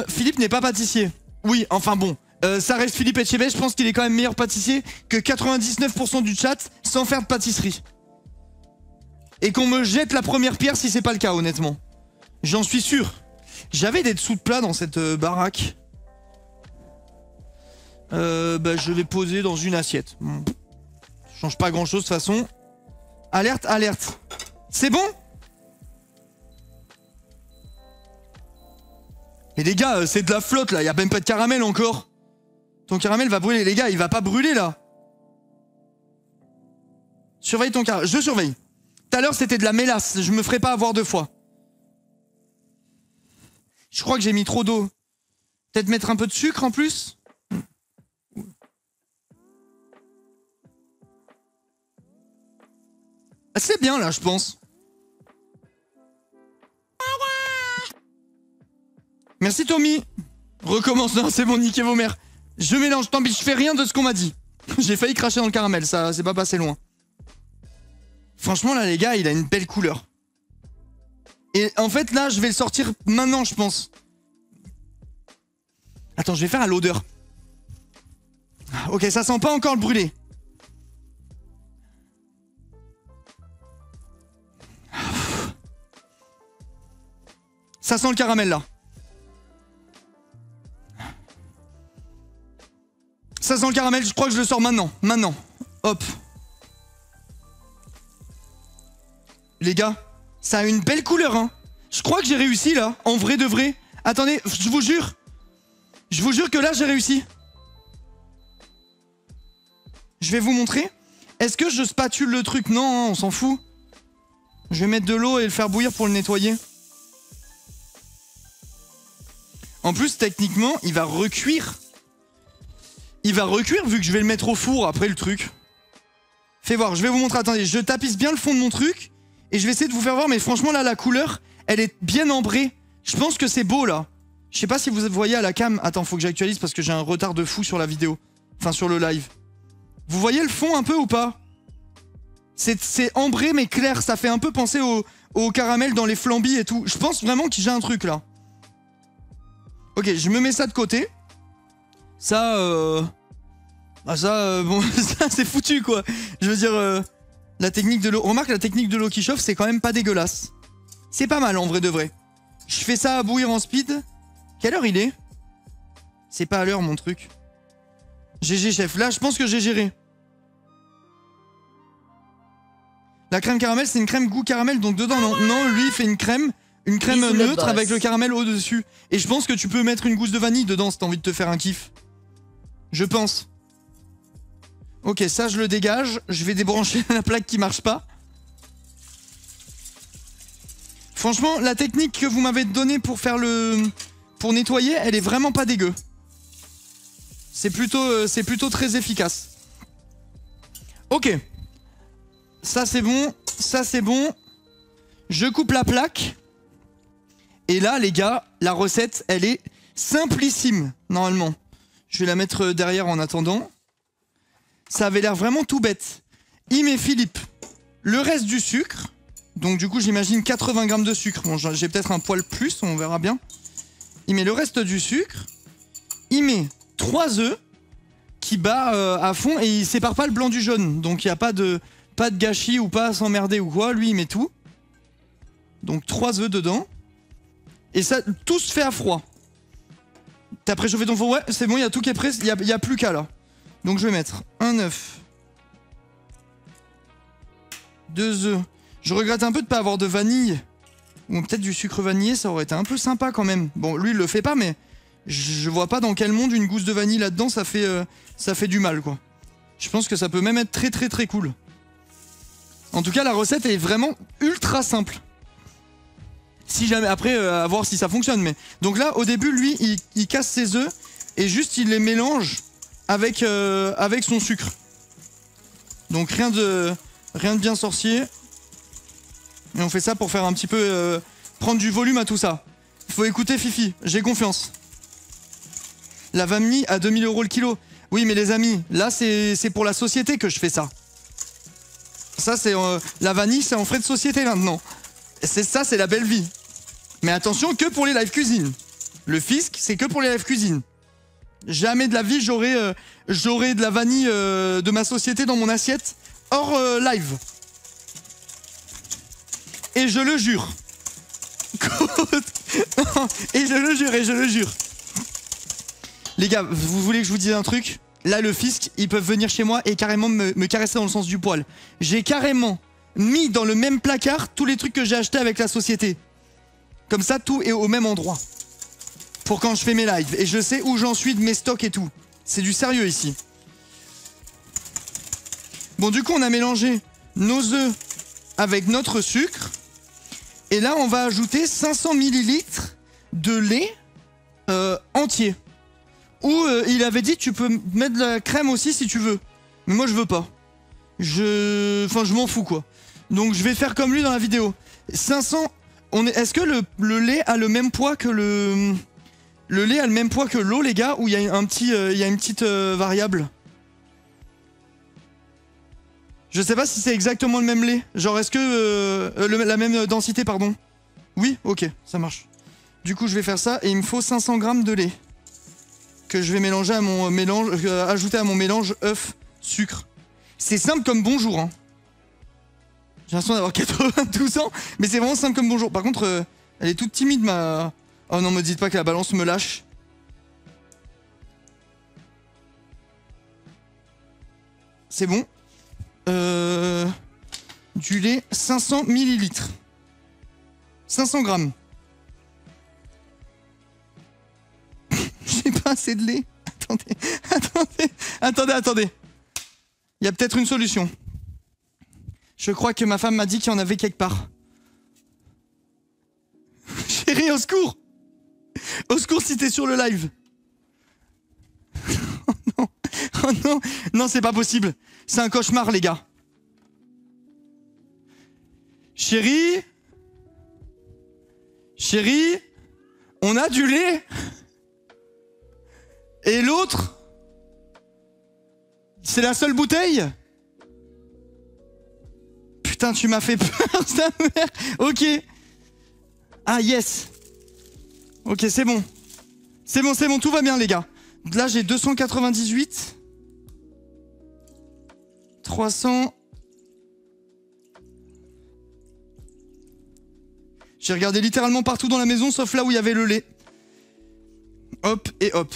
Philippe n'est pas pâtissier. Oui, enfin bon. Ça reste Philippe Etchebest, je pense qu'il est quand même meilleur pâtissier que 99% du chat sans faire de pâtisserie. Et qu'on me jette la première pierre si c'est pas le cas, honnêtement. J'en suis sûr. J'avais des dessous de plat dans cette baraque. Bah, je vais poser dans une assiette. Ça change pas grand chose de toute façon. Alerte, alerte. C'est bon? Mais les gars, c'est de la flotte là, y a même pas de caramel encore. Ton caramel va brûler, les gars, il va pas brûler là. Surveille ton caramel, je surveille. Tout à l'heure c'était de la mélasse, je me ferai pas avoir 2 fois. Je crois que j'ai mis trop d'eau. Peut-être mettre un peu de sucre en plus? Ah, c'est bien là, je pense. Merci Tommy. Recommence, non, c'est bon, niquez vos mères. Je mélange, tant pis, je fais rien de ce qu'on m'a dit. J'ai failli cracher dans le caramel, ça c'est pas passé loin. Franchement là les gars, il a une belle couleur. Et en fait là, je vais le sortir maintenant, je pense. Attends, je vais faire à l'odeur. Ok, ça sent pas encore le brûlé. Ça sent le caramel là. Ça sent le caramel, je crois que je le sors maintenant. Maintenant. Hop. Les gars, ça a une belle couleur, hein. Je crois que j'ai réussi là, en vrai de vrai. Attendez, je vous jure. Je vous jure que là j'ai réussi. Je vais vous montrer. Est-ce que je spatule le truc? Non, hein, on s'en fout. Je vais mettre de l'eau et le faire bouillir pour le nettoyer. En plus, techniquement, il va recuire. Il va recuire vu que je vais le mettre au four après le truc. Fais voir, je vais vous montrer. Attendez, je tapisse bien le fond de mon truc. Et je vais essayer de vous faire voir. Mais franchement, là, la couleur, elle est bien ambrée. Je pense que c'est beau, là. Je sais pas si vous voyez à la cam. Attends, faut que j'actualise parce que j'ai un retard de fou sur la vidéo. Enfin, sur le live. Vous voyez le fond un peu ou pas? C'est ambré mais clair. Ça fait un peu penser au caramel dans les flambis et tout. Je pense vraiment que j'ai un truc, là. Ok, je me mets ça de côté. Ça, bon, ça c'est foutu quoi. Je veux dire, la technique de l'eau. Remarque, la technique de l'eau qui chauffe, c'est quand même pas dégueulasse. C'est pas mal en vrai de vrai. Je fais ça à bouillir en speed. Quelle heure il est? C'est pas à l'heure mon truc. GG chef, là je pense que j'ai géré. La crème caramel, c'est une crème goût caramel, donc dedans, non, lui il fait une crème neutre avec le caramel au-dessus. Et je pense que tu peux mettre une gousse de vanille dedans si t'as envie de te faire un kiff. Je pense. Ok, ça je le dégage. Je vais débrancher la plaque qui marche pas. Franchement, la technique que vous m'avez donnée pour faire pour nettoyer, elle est vraiment pas dégueu. C'est plutôt très efficace. Ok. Ça c'est bon. Ça c'est bon. Je coupe la plaque. Et là, les gars, la recette, elle est simplissime, normalement. Je vais la mettre derrière en attendant. Ça avait l'air vraiment tout bête. Il met Philippe le reste du sucre. Donc du coup j'imagine 80 grammes de sucre. Bon, j'ai peut-être un poil plus, on verra bien. Il met le reste du sucre. Il met 3 œufs qui bat à fond et il sépare pas le blanc du jaune. Donc il n'y a pas de gâchis ou pas à s'emmerder ou quoi. Lui il met tout. Donc 3 œufs dedans. Et ça, tout se fait à froid. T'as préchauffé ton four? Ouais, c'est bon, il y a tout qui est prêt. Il y a plus qu'à là. Donc je vais mettre un œuf. 2 œufs. Je regrette un peu de pas avoir de vanille. Ou peut-être du sucre vanillé, ça aurait été un peu sympa quand même. Bon, lui il le fait pas, mais je vois pas dans quel monde une gousse de vanille là-dedans, ça fait du mal quoi. Je pense que ça peut même être très très très cool. En tout cas, la recette est vraiment ultra simple. Si jamais, après, à voir si ça fonctionne. Mais donc là, au début, lui, il casse ses œufs et juste il les mélange avec son sucre. Donc rien de bien sorcier. Et on fait ça pour faire un petit peu prendre du volume à tout ça. Faut écouter Fifi, j'ai confiance. La vanille à 2000 € le kilo. Oui, mais les amis, là c'est pour la société que je fais ça. Ça c'est la vanille, c'est en frais de société maintenant. C'est la belle vie. Mais attention, que pour les live cuisine. Le fisc, c'est que pour les live cuisine. Jamais de la vie j'aurai de la vanille de ma société dans mon assiette hors live. Et je le jure. Et je le jure. Les gars, vous voulez que je vous dise un truc? Là, le fisc, ils peuvent venir chez moi et carrément me caresser dans le sens du poil. J'ai carrément mis dans le même placard tous les trucs que j'ai achetés avec la société. Comme ça, tout est au même endroit. Pour quand je fais mes lives. Et je sais où j'en suis de mes stocks et tout. C'est du sérieux ici. Bon, du coup, on a mélangé nos œufs avec notre sucre. Et là, on va ajouter 500 ml de lait entier. Ou il avait dit tu peux mettre de la crème aussi si tu veux. Mais moi je veux pas. Enfin je m'en fous quoi. Donc je vais faire comme lui dans la vidéo. 500. Est-ce que le lait a le même poids que le lait a le même poids que l'eau les gars, ou il y a une petite variable? Je sais pas si c'est exactement le même lait. Genre est-ce que la même densité pardon. Oui, ok, ça marche. Du coup je vais faire ça et il me faut 500 grammes de lait. Que je vais mélanger à mon mélange, ajouter à mon mélange œuf, sucre. C'est simple comme bonjour. Hein. J'ai l'impression d'avoir 92 ans, mais c'est vraiment simple comme bonjour. Par contre, elle est toute timide ma... Oh non, me dites pas que la balance me lâche. C'est bon. Du lait, 500 ml. 500 grammes. J'ai pas assez de lait. Attendez. Il y a peut-être une solution. Je crois que ma femme m'a dit qu'il y en avait quelque part. Chérie, au secours! Au secours si t'es sur le live. Oh non, non c'est pas possible. C'est un cauchemar les gars. Chérie, on a du lait. Et l'autre, c'est la seule bouteille? Putain, tu m'as fait peur, sa mère. Ok. Ah, yes. Ok, c'est bon. C'est bon, tout va bien, les gars. Là, j'ai 298. 300. J'ai regardé littéralement partout dans la maison, sauf là où il y avait le lait. Hop et hop.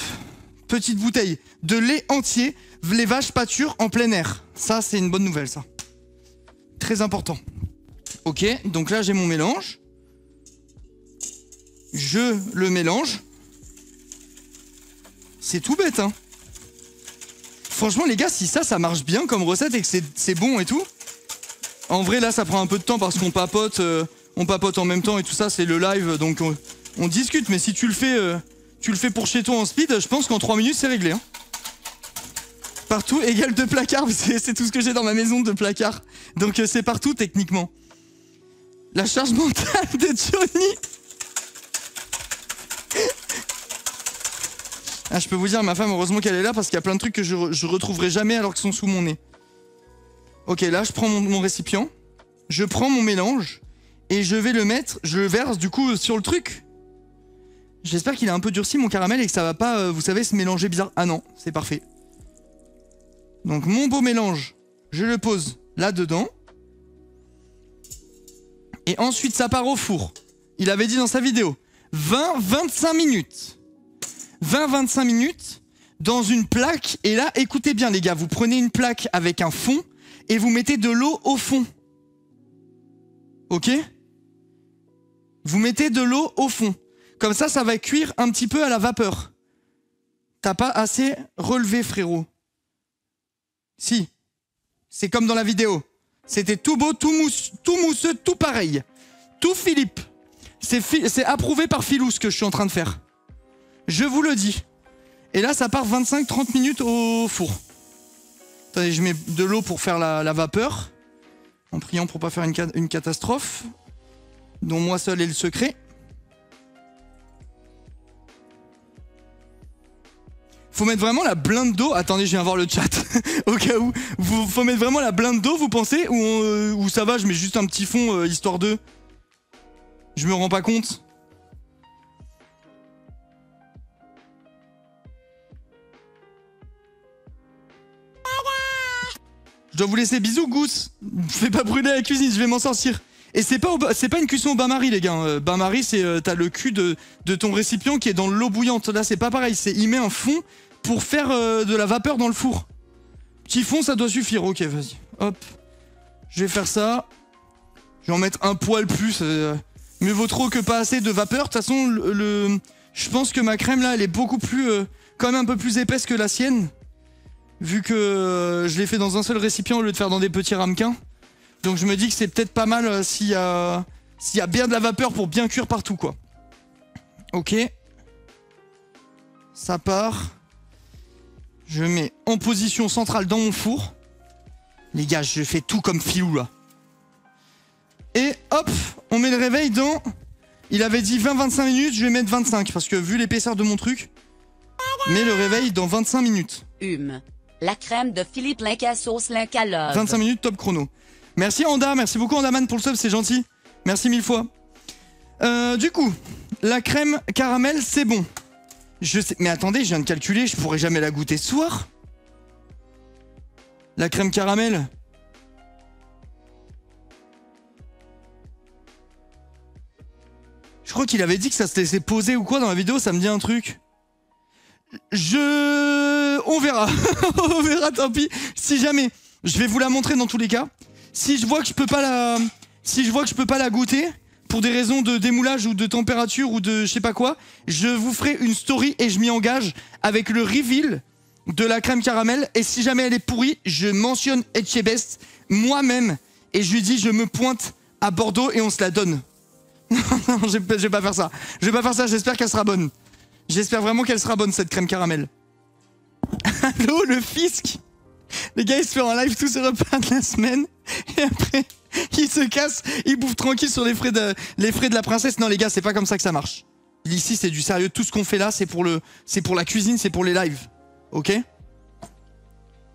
Petite bouteille de lait entier, les vaches pâturent en plein air. Ça, c'est une bonne nouvelle, ça. Très important. Ok, donc là, j'ai mon mélange. Je le mélange. C'est tout bête, hein. Franchement, les gars, si ça marche bien comme recette et que c'est bon et tout. En vrai, là, ça prend un peu de temps parce qu'on papote en même temps et tout ça, c'est le live, donc on discute. Mais si tu le fais pour chez toi en speed, je pense qu'en 3 minutes, c'est réglé. Hein. Partout égale 2 placards, c'est tout ce que j'ai dans ma maison de placards. Donc c'est partout, techniquement. La charge mentale de Johnny. Ah, je peux vous dire, ma femme, heureusement qu'elle est là parce qu'il y a plein de trucs que je retrouverai jamais alors qu'ils sont sous mon nez. Ok, là, je prends mon récipient, je prends mon mélange et je vais le mettre, je le verse du coup sur le truc. J'espère qu'il a un peu durci mon caramel et que ça va pas, vous savez, se mélanger bizarre. Ah non, c'est parfait. Donc mon beau mélange, je le pose là-dedans. Et ensuite, ça part au four. Il avait dit dans sa vidéo, 20-25 minutes. 20-25 minutes dans une plaque. Et là, écoutez bien les gars, vous prenez une plaque avec un fond et vous mettez de l'eau au fond. Ok? Vous mettez de l'eau au fond. Comme ça, ça va cuire un petit peu à la vapeur. T'as pas assez relevé, frérot. Si. C'est comme dans la vidéo. C'était tout beau, tout mousseux, tout pareil. Tout Philippe. C'est approuvé par Philou ce que je suis en train de faire. Je vous le dis. Et là, ça part 25-30 minutes au four. Attendez, je mets de l'eau pour faire la vapeur. En priant pour pas faire une catastrophe. Dont moi seul est le secret. Faut mettre vraiment la blinde d'eau. Attendez, je viens voir le chat. Au cas où. Faut mettre vraiment la blinde d'eau, vous pensez? Ou ça va, je mets juste un petit fond, histoire de... Je me rends pas compte. Je dois vous laisser. Bisous, Gousse. Fais pas brûler la cuisine, je vais m'en sortir. Et c'est pas une cuisson au bain-marie, les gars. Bain-marie, c'est t'as le cul de ton récipient qui est dans l'eau bouillante. Là, c'est pas pareil. Il met un fond pour faire de la vapeur dans le four. Petit fond, ça doit suffire. Ok, vas-y. Hop. Je vais faire ça. Je vais en mettre un poil plus. Mieux vaut trop que pas assez de vapeur. De toute façon, je pense que ma crème, là, elle est beaucoup plus... quand même un peu plus épaisse que la sienne. Vu que je l'ai fait dans un seul récipient au lieu de faire dans des petits ramequins. Donc je me dis que c'est peut-être pas mal s'il y a bien de la vapeur pour bien cuire partout, quoi. Ok. Ça part. Je mets en position centrale dans mon four. Les gars, je fais tout comme Filou, là. Et hop, on met le réveil dans... Il avait dit 20-25 minutes, je vais mettre 25. Parce que vu l'épaisseur de mon truc... Mais le réveil dans 25 minutes. La crème de Philippe Linca sauce Linca Love. 25 minutes top chrono. Merci Anda, merci beaucoup Andaman pour le sub, c'est gentil. Merci 1000 fois. Du coup, la crème caramel, c'est bon. Je sais, mais attendez, je viens de calculer, je pourrais jamais la goûter ce soir. La crème caramel. Je crois qu'il avait dit que ça se laissait poser ou quoi dans la vidéo, ça me dit un truc. On verra. On verra, tant pis. Si jamais, je vais vous la montrer dans tous les cas. Si je vois que je peux pas la goûter pour des raisons de démoulage ou de température ou de je sais pas quoi, je vous ferai une story et je m'y engage avec le reveal de la crème caramel. Et si jamais elle est pourrie, je mentionne Etchebest moi-même et je lui dis je me pointe à Bordeaux et on se la donne. Non, je vais pas faire ça. Je vais pas faire ça, j'espère qu'elle sera bonne. J'espère vraiment qu'elle sera bonne cette crème caramel. Allô, le fisc. Les gars, ils se font en live tous ces repas de la semaine. Et après, ils se cassent, ils bouffent tranquille sur les frais de la princesse. Non les gars, c'est pas comme ça que ça marche. Ici, c'est du sérieux. Tout ce qu'on fait là, c'est pour la cuisine, c'est pour les lives. Ok?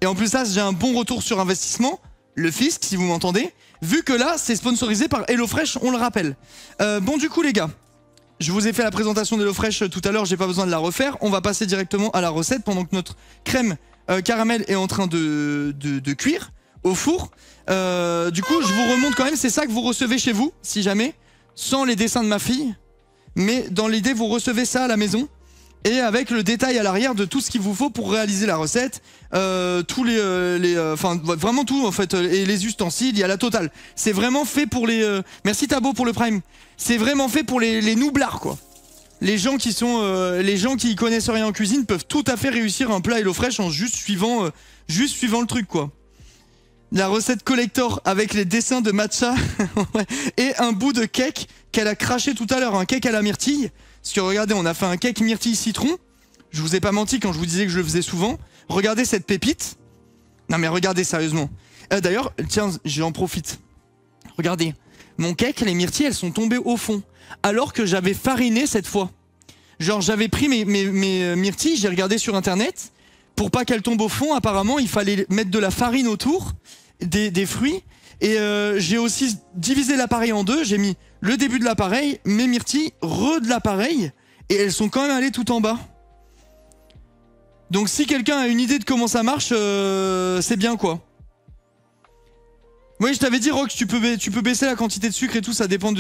Et en plus, là, j'ai un bon retour sur investissement. Le fisc, si vous m'entendez. Vu que là, c'est sponsorisé par HelloFresh, on le rappelle. Bon, du coup, les gars. Je vous ai fait la présentation d'HelloFresh tout à l'heure, j'ai pas besoin de la refaire. On va passer directement à la recette pendant que notre crème caramel est en train de cuire au four. Du coup, je vous remonte quand même, c'est ça que vous recevez chez vous, si jamais, sans les dessins de ma fille. Mais dans l'idée, vous recevez ça à la maison. Et avec le détail à l'arrière de tout ce qu'il vous faut pour réaliser la recette, tous enfin vraiment tout en fait, et les ustensiles, il y a la totale. C'est vraiment fait pour les. Merci Tabo pour le prime. C'est vraiment fait pour les noublards quoi. Les gens qui connaissent rien en cuisine peuvent tout à fait réussir un plat HelloFresh en juste suivant le truc quoi. La recette collector avec les dessins de matcha et un bout de cake qu'elle a craché tout à l'heure, un cake à la myrtille. Parce que regardez, on a fait un cake myrtille citron. Je vous ai pas menti quand je vous disais que je le faisais souvent. Regardez cette pépite. Non mais regardez sérieusement. D'ailleurs, tiens, j'en profite. Regardez, mon cake, les myrtilles, elles sont tombées au fond. Alors que j'avais fariné cette fois. Genre j'avais pris mes myrtilles, j'ai regardé sur internet, pour pas qu'elles tombent au fond, apparemment il fallait mettre de la farine autour des fruits. Et j'ai aussi divisé l'appareil en deux, j'ai mis le début de l'appareil, mes myrtilles, de l'appareil, et elles sont quand même allées tout en bas. Donc si quelqu'un a une idée de comment ça marche, c'est bien quoi. Oui, je t'avais dit Rox, tu peux baisser la quantité de sucre et tout, ça dépend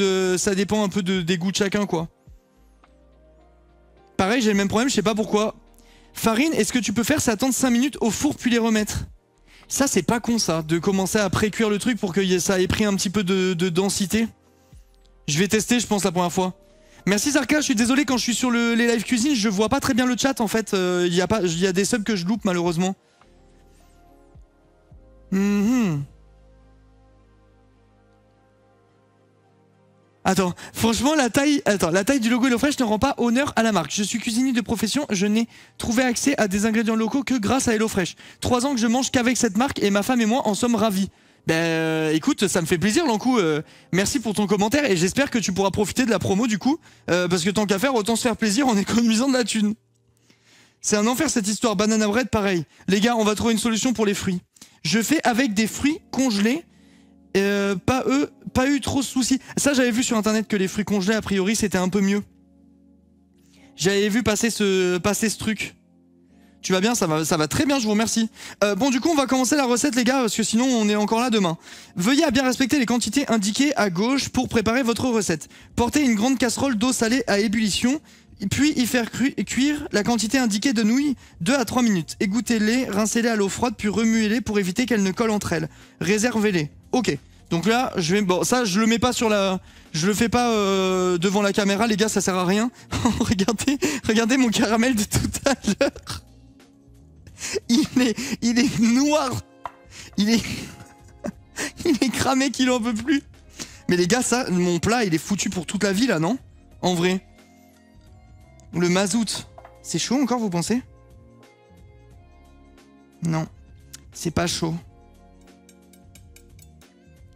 un peu des goûts de chacun quoi. Pareil, j'ai le même problème, je sais pas pourquoi. Farine, est-ce que tu peux faire, c'est attendre 5 minutes au four puis les remettre? Ça c'est pas con ça, de commencer à pré-cuire le truc pour que ça ait pris un petit peu de densité. Je vais tester je pense la première fois. Merci Zarka, je suis désolé quand je suis sur les live cuisine, je vois pas très bien le chat en fait, il y a des subs que je loupe malheureusement. Attends, franchement la taille du logo HelloFresh ne rend pas honneur à la marque. Je suis cuisinier de profession, je n'ai trouvé accès à des ingrédients locaux que grâce à HelloFresh. 3 ans que je mange qu'avec cette marque et ma femme et moi en sommes ravis. Ben écoute, ça me fait plaisir Lankou, merci pour ton commentaire et j'espère que tu pourras profiter de la promo du coup, parce que tant qu'à faire, autant se faire plaisir en économisant de la thune. C'est un enfer cette histoire, banana bread pareil. Les gars, on va trouver une solution pour les fruits. Je fais avec des fruits congelés. Pas eu trop de soucis. Ça j'avais vu sur internet que les fruits congelés a priori c'était un peu mieux. J'avais vu passer ce truc. Tu vas bien, ça va très bien, je vous remercie. Bon du coup on va commencer la recette les gars parce que sinon on est encore là demain. Veuillez à bien respecter les quantités indiquées à gauche pour préparer votre recette. Portez une grande casserole d'eau salée à ébullition. Puis y faire cuire la quantité indiquée de nouilles 2 à 3 minutes. Égouttez-les, rincez-les à l'eau froide puis remuez-les pour éviter qu'elles ne collent entre elles. Réservez-les. Ok. Donc là, bon, ça, je le mets pas je le fais pas devant la caméra, les gars, ça sert à rien. regardez mon caramel de tout à l'heure. Il est noir. Il est cramé qu'il en peut plus. Mais les gars, ça, mon plat, il est foutu pour toute la vie là, non? En vrai. Le mazout, c'est chaud encore, vous pensez? Non, c'est pas chaud.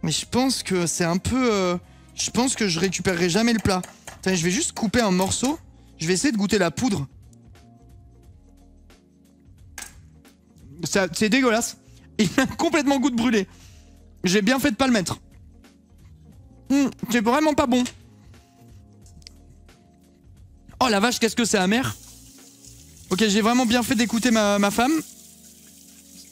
Mais je pense que c'est un peu... je pense que je récupérerai jamais le plat. Attends, je vais juste couper un morceau. Je vais essayer de goûter la poudre. C'est dégueulasse. Il a complètement goût de brûlé. J'ai bien fait de pas le mettre. C'est vraiment pas bon. Oh la vache, qu'est-ce que c'est amer. Ok, j'ai vraiment bien fait d'écouter ma femme.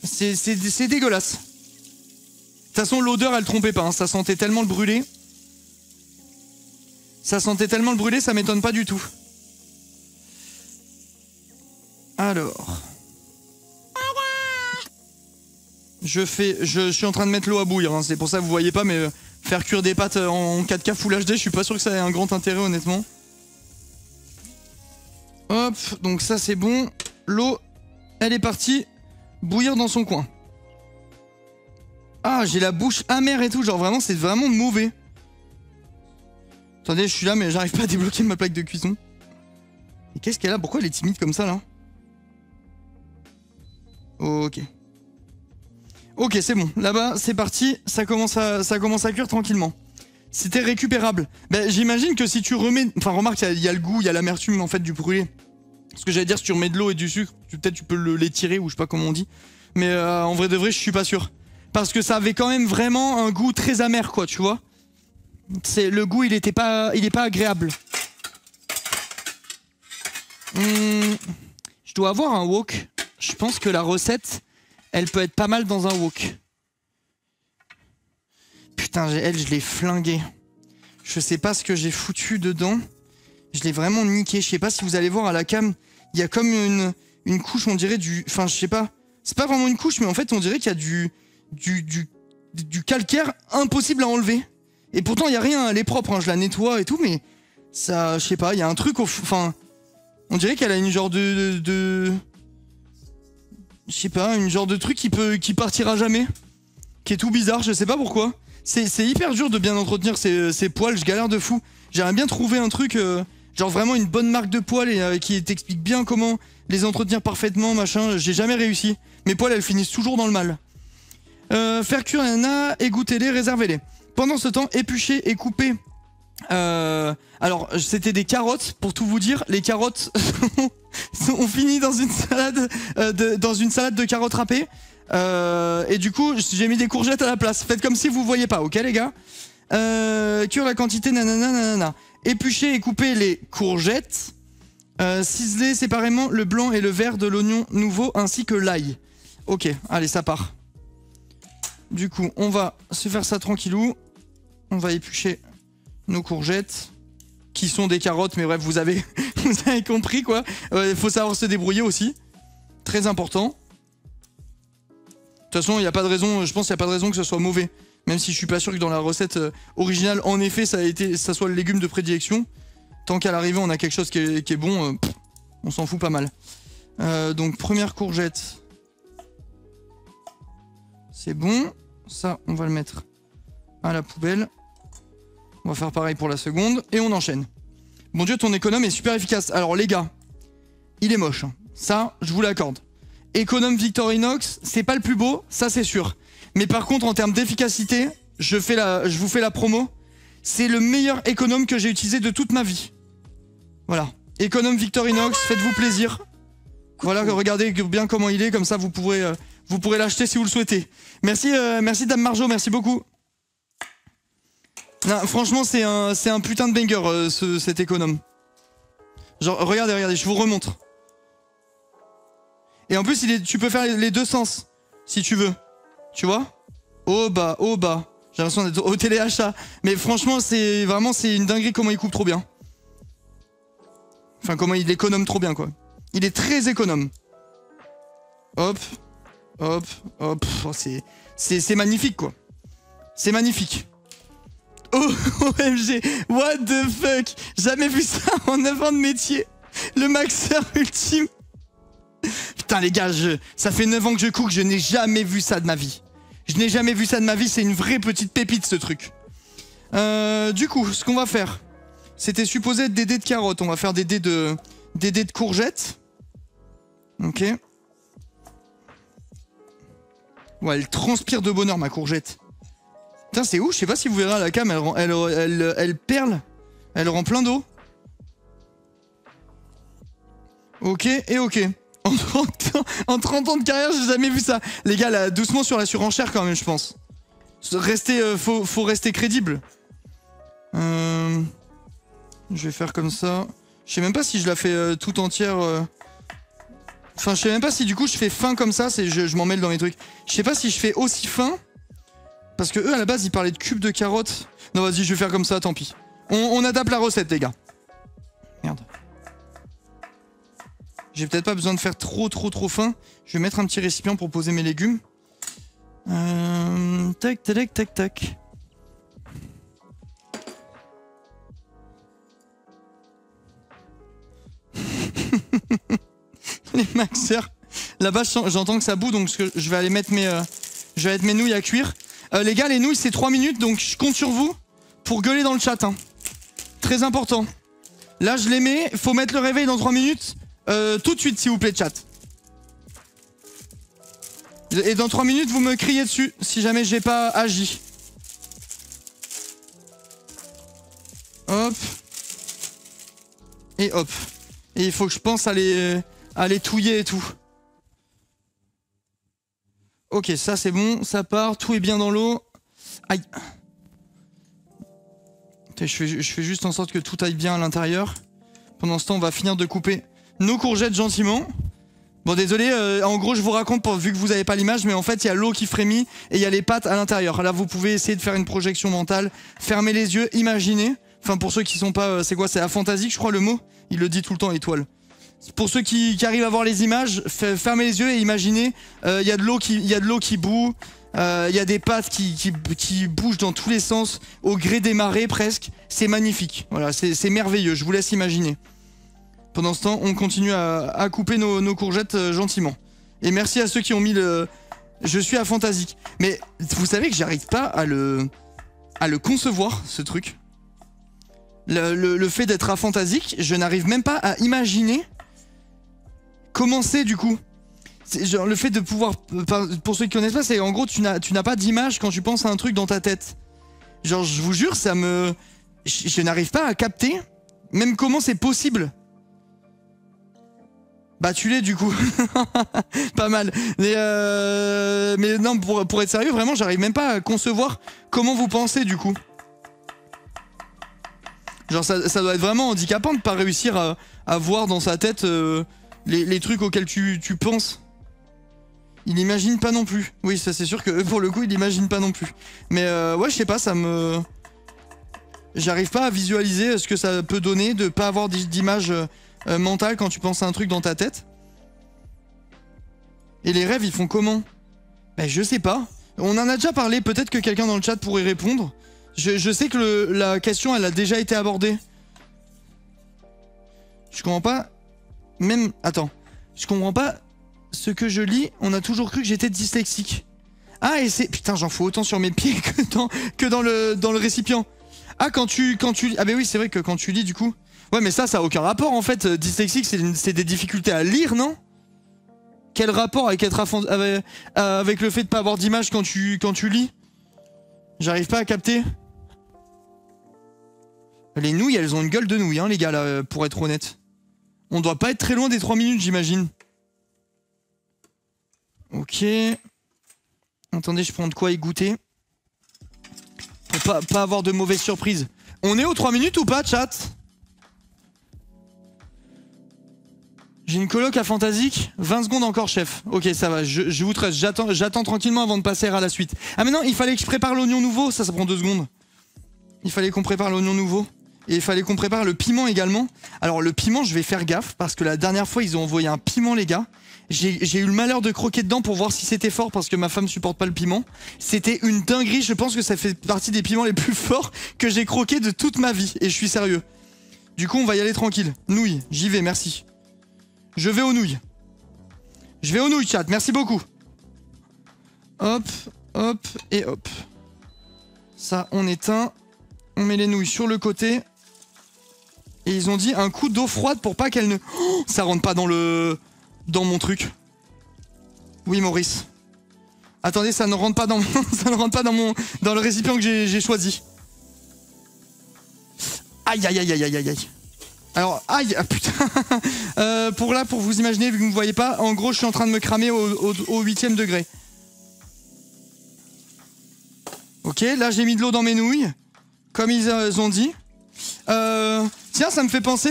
C'est dégueulasse. De toute façon, l'odeur, elle trompait pas. Hein. Ça sentait tellement le brûlé. Ça m'étonne pas du tout. Alors. Je suis en train de mettre l'eau à bouillir. Hein. C'est pour ça que vous voyez pas, mais faire cuire des pâtes en 4K Full HD, je suis pas sûr que ça ait un grand intérêt, honnêtement. Hop, donc ça c'est bon. L'eau, elle est partie bouillir dans son coin. Ah, j'ai la bouche amère et tout, genre vraiment, c'est vraiment mauvais. Attendez, je suis là, mais j'arrive pas à débloquer ma plaque de cuisson. Et qu'est-ce qu'elle a? Pourquoi elle est timide comme ça, là? Ok. Ok, c'est bon. Là-bas, c'est parti. Ça commence à cuire tranquillement. C'était récupérable. Ben, j'imagine que si tu remets... Enfin, remarque, il y a le goût, il y a l'amertume, en fait, du brûlé. Ce que j'allais dire, si tu remets de l'eau et du sucre, peut-être tu peux l'étirer, ou je sais pas comment on dit. Mais en vrai de vrai, je suis pas sûr. Parce que ça avait quand même vraiment un goût très amer, quoi, tu vois. Le goût, il est pas agréable. Je dois avoir un wok. Je pense que la recette, elle peut être pas mal dans un wok. Putain, je l'ai flinguée. Je sais pas ce que j'ai foutu dedans. Je l'ai vraiment niqué. Je sais pas si vous allez voir à la cam, il y a comme une couche, on dirait du... Enfin, je sais pas. C'est pas vraiment une couche, mais en fait, on dirait qu'il y a du calcaire impossible à enlever. Et pourtant, il y a rien, elle est propre, hein, je la nettoie et tout, mais ça, je sais pas, il y a un truc au... Enfin, on dirait qu'elle a une genre je sais pas, une genre de truc qui partira jamais. Qui est tout bizarre, je sais pas pourquoi. C'est hyper dur de bien entretenir ces poils, je galère de fou. J'aimerais bien trouver un truc, genre vraiment une bonne marque de poils et qui t'explique bien comment les entretenir parfaitement, machin. J'ai jamais réussi. Mes poils, elles finissent toujours dans le mal. Faire cuire un égouttez-les, réservez-les. Pendant ce temps, épluchez et coupez Alors, c'était des carottes, pour tout vous dire. Les carottes ont fini dans une salade, dans une salade de carottes râpées. Et du coup, j'ai mis des courgettes à la place. Faites comme si vous voyez pas, ok les gars? Cure la quantité, nanana, nanana. Éplucher et couper les courgettes. Ciseler séparément le blanc et le vert de l'oignon nouveau ainsi que l'ail. Ok, allez, ça part. Du coup, on va se faire ça tranquillou. On va éplucher nos courgettes, qui sont des carottes, mais bref, vous avez compris quoi. Il faut savoir se débrouiller aussi. Très important. De toute façon, il n'y a pas de raison, je pense qu'il n'y a pas de raison que ce soit mauvais. Même si je suis pas sûr que dans la recette originale, en effet, ça soit le légume de prédilection. Tant qu'à l'arrivée, on a quelque chose qui est bon, on s'en fout pas mal. Donc, première courgette. C'est bon. Ça, on va le mettre à la poubelle. On va faire pareil pour la seconde. Et on enchaîne. Mon Dieu, ton économe est super efficace. Alors, les gars, il est moche. Hein. Ça, je vous l'accorde. Économe Victorinox, c'est pas le plus beau, ça c'est sûr. Mais par contre, en termes d'efficacité, je vous fais la promo. C'est le meilleur économe que j'ai utilisé de toute ma vie. Voilà. Économe Victorinox, faites-vous plaisir. Voilà, regardez bien comment il est, comme ça vous pourrez l'acheter si vous le souhaitez. Merci, merci Dame Marjo, merci beaucoup. Non, franchement, c'est un putain de banger, cet économe. Genre, regardez, je vous remontre. Et en plus, tu peux faire les deux sens, si tu veux. Tu vois? Au bas. J'ai l'impression d'être au téléachat. Mais franchement, c'est une dinguerie comment il coupe trop bien. Enfin, comment il économe trop bien, quoi. Il est très économe. Hop. Oh, c'est magnifique, quoi. C'est magnifique. Oh, OMG. What the fuck? Jamais vu ça en 9 ans de métier. Le maxeur ultime. Putain les gars, ça fait 9 ans que je cook, je n'ai jamais vu ça de ma vie. C'est une vraie petite pépite ce truc. Du coup, ce qu'on va faire, c'était supposé être des dés de carottes. On va faire des dés de courgettes. Ok. Ouais, elle transpire de bonheur ma courgette. Putain, c'est ouf, je sais pas si vous verrez à la cam, elle perle. Elle rend plein d'eau. Ok, et ok. En 30 ans de carrière, j'ai jamais vu ça. Les gars, là, doucement sur la surenchère quand même, je pense. Faut rester crédible. Je vais faire comme ça. Je sais même pas si je la fais tout entière. Enfin, je sais même pas si du coup je fais fin comme ça. Je m'en mêle dans mes trucs. Je sais pas si je fais aussi fin. Parce que eux, à la base, ils parlaient de cubes de carottes. Non, vas-y, je vais faire comme ça, tant pis. On adapte la recette, les gars. Merde. J'ai peut-être pas besoin de faire trop fin. Je vais mettre un petit récipient pour poser mes légumes. Tac. Les maxeurs. Là-bas, j'entends que ça bout, donc je vais aller mettre mes nouilles à cuire. Les gars, les nouilles, c'est 3 minutes, donc je compte sur vous pour gueuler dans le chat. Hein. Très important. Là, je les mets. Faut mettre le réveil dans 3 minutes. Tout de suite, s'il vous plaît, chat. Et dans 3 minutes, vous me criez dessus si jamais j'ai pas agi. Hop. Et hop. Et il faut que je pense à les touiller et tout. Ok, ça c'est bon, ça part, tout est bien dans l'eau. Aïe. Je fais juste en sorte que tout aille bien à l'intérieur. Pendant ce temps, on va finir de couper nos courgettes gentiment. Bon, désolé, en gros, je vous raconte, vu que vous n'avez pas l'image, mais en fait, il y a l'eau qui frémit et il y a les pâtes à l'intérieur. Là, vous pouvez essayer de faire une projection mentale, fermer les yeux, imaginer. Enfin, pour ceux qui sont pas... c'est quoi? C'est aphantasique, je crois, le mot? Il le dit tout le temps, étoile. Pour ceux qui arrivent à voir les images, fermez les yeux et imaginez. Il y a de l'eau qui bout. Il y a des pâtes qui bougent dans tous les sens, au gré des marées presque. C'est magnifique. Voilà, c'est merveilleux. Je vous laisse imaginer. Pendant ce temps, on continue à couper nos courgettes gentiment. Et merci à ceux qui ont mis le... Je suis aphantasique. Mais vous savez que j'arrive pas à le concevoir, ce truc. Le fait d'être aphantasique, je n'arrive même pas à imaginer comment c'est du coup. Genre le fait de pouvoir... Pour ceux qui connaissent pas, c'est en gros tu n'as pas d'image quand tu penses à un truc dans ta tête. Genre je vous jure, ça me... Je n'arrive pas à capter, même comment c'est possible. Bah tu l'es du coup. Pas mal. Mais non, pour être sérieux, vraiment, j'arrive même pas à concevoir comment vous pensez du coup. Genre ça doit être vraiment handicapant de pas réussir à voir dans sa tête les trucs auxquels tu penses. Il imagine pas non plus. Oui, ça c'est sûr que pour le coup, il imagine pas non plus. Mais ouais, je sais pas, ça me... J'arrive pas à visualiser ce que ça peut donner de pas avoir d'image mentale quand tu penses à un truc dans ta tête. Et les rêves, ils font comment? Ben je sais pas. On en a déjà parlé, peut-être que quelqu'un dans le chat pourrait répondre. Je sais que la question, elle a déjà été abordée. Je comprends pas... Même... Attends. Je comprends pas ce que je lis. On a toujours cru que j'étais dyslexique. Ah, et c'est... Putain, j'en fous autant sur mes pieds que dans le récipient. Ah, quand tu... Ah ben oui, c'est vrai que quand tu lis, du coup... Ouais, mais ça a aucun rapport, en fait. Dyslexique, c'est des difficultés à lire, non? Quel rapport avec avec le fait de pas avoir d'image quand tu lis? J'arrive pas à capter. Les nouilles, elles ont une gueule de nouilles, hein, les gars, là, pour être honnête. On doit pas être très loin des 3 minutes, j'imagine. Ok. Attendez, je prends de quoi y goûter. Pour pas avoir de mauvaises surprises. On est aux 3 minutes ou pas, chat? J'ai une coloc à Fantasique. 20 secondes encore, chef. Ok, ça va, je vous tresse. J'attends tranquillement avant de passer à la suite. Ah mais non, il fallait que je prépare l'oignon nouveau. Ça prend 2 secondes. Il fallait qu'on prépare l'oignon nouveau. Et il fallait qu'on prépare le piment également. Alors le piment, je vais faire gaffe parce que la dernière fois, ils ont envoyé un piment, les gars. J'ai eu le malheur de croquer dedans pour voir si c'était fort parce que ma femme supporte pas le piment. C'était une dinguerie. Je pense que ça fait partie des piments les plus forts que j'ai croqué de toute ma vie. Et je suis sérieux. Du coup, on va y aller tranquille. Nouilles, j'y vais, merci. Je vais aux nouilles. Je vais aux nouilles, chat. Merci beaucoup. Hop, hop et hop. Ça, on éteint. On met les nouilles sur le côté. Et ils ont dit un coup d'eau froide pour pas qu'elle ne... Oh, ça rentre pas dans mon truc. Oui, Maurice. Attendez, ça ne rentre pas dans ça ne rentre pas dans le récipient que j'ai choisi. Aïe, aïe, aïe, aïe, aïe, aïe. Alors, aïe, ah, putain. Pour vous imaginer, vu que vous ne voyez pas, en gros, je suis en train de me cramer au 8e degré. Ok, là, j'ai mis de l'eau dans mes nouilles. Comme ils ont dit. Tiens, ça me fait penser...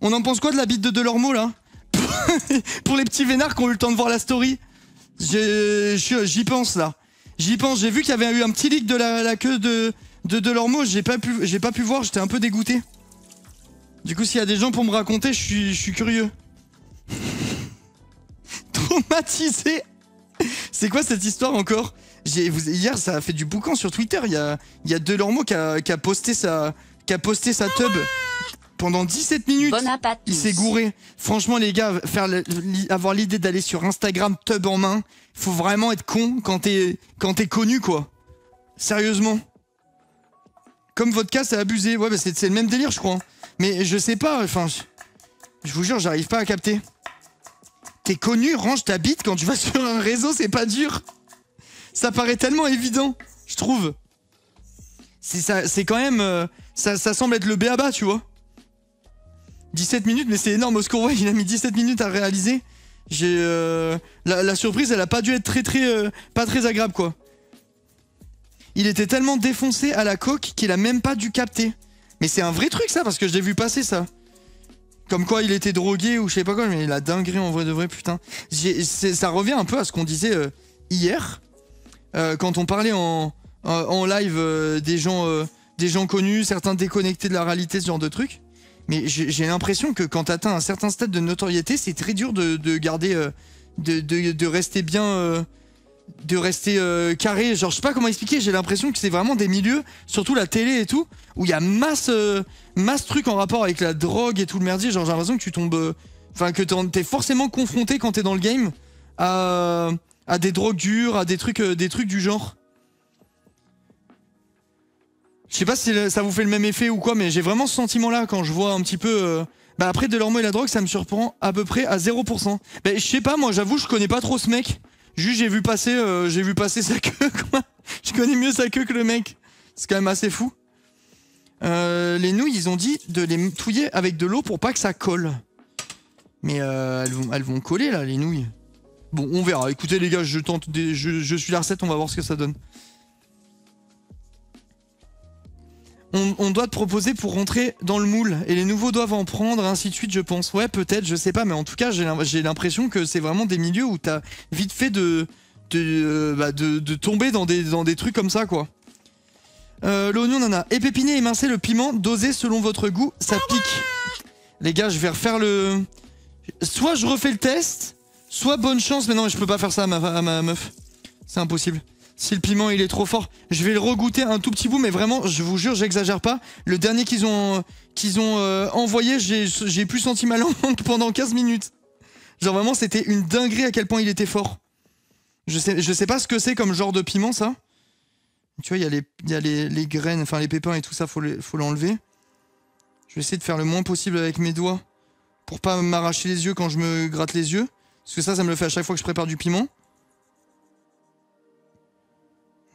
on en pense quoi de la bite de Delormeau, là? Pour les petits vénards qui ont eu le temps de voir la story. J'y pense, là. J'y pense. J'ai vu qu'il y avait eu un petit leak de la queue de Delormeau. J'ai pas pu voir, j'étais un peu dégoûté. Du coup, s'il y a des gens pour me raconter, je suis curieux. Traumatisé. C'est quoi cette histoire encore? Hier, ça a fait du boucan sur Twitter. Il y a Delormeau qui a posté sa tub pendant 17 minutes. Bon appétit. Il s'est gouré. Franchement, les gars, avoir l'idée d'aller sur Instagram tub en main, faut vraiment être con quand t'es connu, quoi. Sérieusement. Comme votre cas, c'est abusé. Ouais, bah c'est le même délire, je crois. Mais je sais pas, enfin... Je vous jure, j'arrive pas à capter. T'es connu, range ta bite quand tu vas sur un réseau, c'est pas dur. Ça paraît tellement évident, je trouve. C'est quand même... ça semble être le b.a.-ba, tu vois. 17 minutes, mais c'est énorme. Oscar Wilde, il a mis 17 minutes à réaliser. La surprise, elle a pas dû être pas très agréable, quoi. Il était tellement défoncé à la coque qu'il a même pas dû capter. Mais c'est un vrai truc, ça, parce que je l'ai vu passer, ça. Comme quoi il était drogué ou je sais pas quoi, mais la dinguerie en vrai de vrai, putain. Ça revient un peu à ce qu'on disait hier, quand on parlait en live des gens connus, certains déconnectés de la réalité, ce genre de trucs. Mais j'ai l'impression que quand t'atteins un certain stade de notoriété, c'est très dur de garder, de rester bien... de rester carré, genre je sais pas comment expliquer, j'ai l'impression que c'est vraiment des milieux, surtout la télé et tout, où il y a masse trucs en rapport avec la drogue et tout le merdier, genre j'ai l'impression que tu tombes, enfin que t'es forcément confronté quand t'es dans le game à des drogues dures, à des trucs du genre. Je sais pas si ça vous fait le même effet ou quoi, mais j'ai vraiment ce sentiment là quand je vois un petit peu... Bah après Delormeau et la drogue, ça me surprend à peu près à 0%. Bah je sais pas, moi j'avoue je connais pas trop ce mec. Juste j'ai vu passer sa queue, quoi. Je connais mieux sa queue que le mec. C'est quand même assez fou. Les nouilles, ils ont dit de les touiller avec de l'eau pour pas que ça colle. Mais elles vont coller là, les nouilles. Bon, on verra. Écoutez les gars, je suis la recette, on va voir ce que ça donne. On doit te proposer pour rentrer dans le moule et les nouveaux doivent en prendre, ainsi de suite, je pense. Ouais, peut-être, je sais pas, mais en tout cas, j'ai l'impression que c'est vraiment des milieux où t'as vite fait de tomber dans des trucs comme ça, quoi. L'oignon, nana. Épépiner, émincer le piment, doser selon votre goût, ça pique. Les gars, je vais refaire le... Soit je refais le test, soit bonne chance, mais non, je peux pas faire ça à ma meuf. C'est impossible. Si le piment il est trop fort, je vais le regoûter un tout petit bout, mais vraiment, je vous jure, j'exagère pas. Le dernier qu'ils ont envoyé, j'ai plus senti ma langue pendant 15 minutes. Genre vraiment, c'était une dinguerie à quel point il était fort. Je sais pas ce que c'est comme genre de piment, ça. Tu vois, il y a les graines, enfin les pépins et tout ça, faut l'enlever. Je vais essayer de faire le moins possible avec mes doigts pour pas m'arracher les yeux quand je me gratte les yeux. Parce que ça me le fait à chaque fois que je prépare du piment.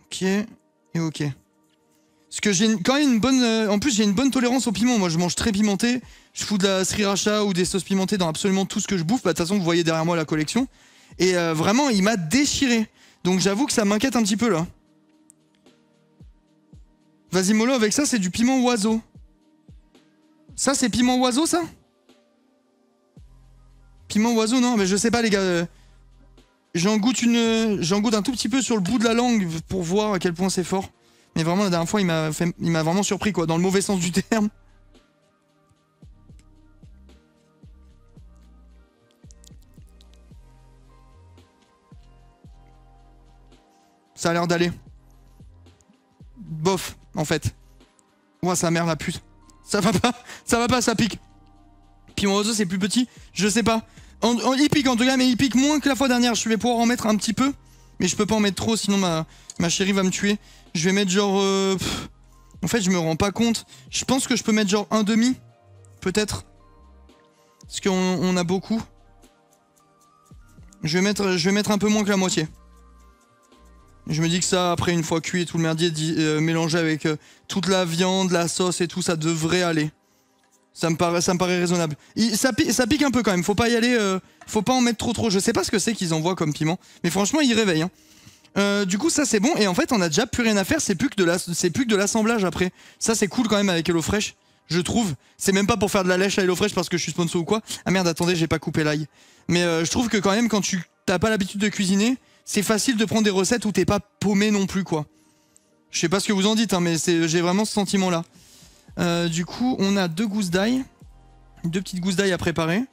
Ok, et ok. Parce que j'ai quand même une bonne... en plus, j'ai une bonne tolérance au piment. Moi, je mange très pimenté. Je fous de la sriracha ou des sauces pimentées dans absolument tout ce que je bouffe. Bah, de toute façon, vous voyez derrière moi la collection. Et vraiment, il m'a déchiré. Donc, j'avoue que ça m'inquiète un petit peu, là. Vas-y, mollo, avec ça, c'est du piment oiseau. Ça, c'est piment oiseau, ça? Piment oiseau, non? Mais je sais pas, les gars. J'en goûte un tout petit peu sur le bout de la langue pour voir à quel point c'est fort. Mais vraiment, la dernière fois, il m'a vraiment surpris, quoi, dans le mauvais sens du terme. Ça a l'air d'aller. Bof, en fait. Ouah, sa mère, la pute. Ça va pas, ça pique. Piment oiseau, c'est plus petit, je sais pas. Il pique en tout cas, mais il pique moins que la fois dernière. Je vais pouvoir en mettre un petit peu, mais je peux pas en mettre trop, sinon ma chérie va me tuer. Je vais mettre genre... En fait, je me rends pas compte. Je pense que je peux mettre genre un demi, peut-être. Parce qu'on a beaucoup. Je vais mettre un peu moins que la moitié. Je me dis que ça, après, une fois cuit et tout le merdier mélangé avec toute la viande, la sauce et tout, ça devrait aller. Ça me paraît raisonnable. Ça pique un peu quand même, faut pas y aller, faut pas en mettre trop. Je sais pas ce que c'est qu'ils envoient comme piment, mais franchement il réveille. Hein. Du coup ça c'est bon, et en fait on a déjà plus rien à faire, c'est plus que de l'assemblage après. Ça c'est cool quand même avec HelloFresh, je trouve. C'est même pas pour faire de la lèche à HelloFresh parce que je suis sponsor ou quoi. Ah merde, attendez, j'ai pas coupé l'ail. Mais je trouve que quand même quand tu t'as pas l'habitude de cuisiner, c'est facile de prendre des recettes où t'es pas paumé non plus, quoi. Je sais pas ce que vous en dites, hein, mais j'ai vraiment ce sentiment là. Du coup, on a 2 gousses d'ail, 2 petites gousses d'ail à préparer.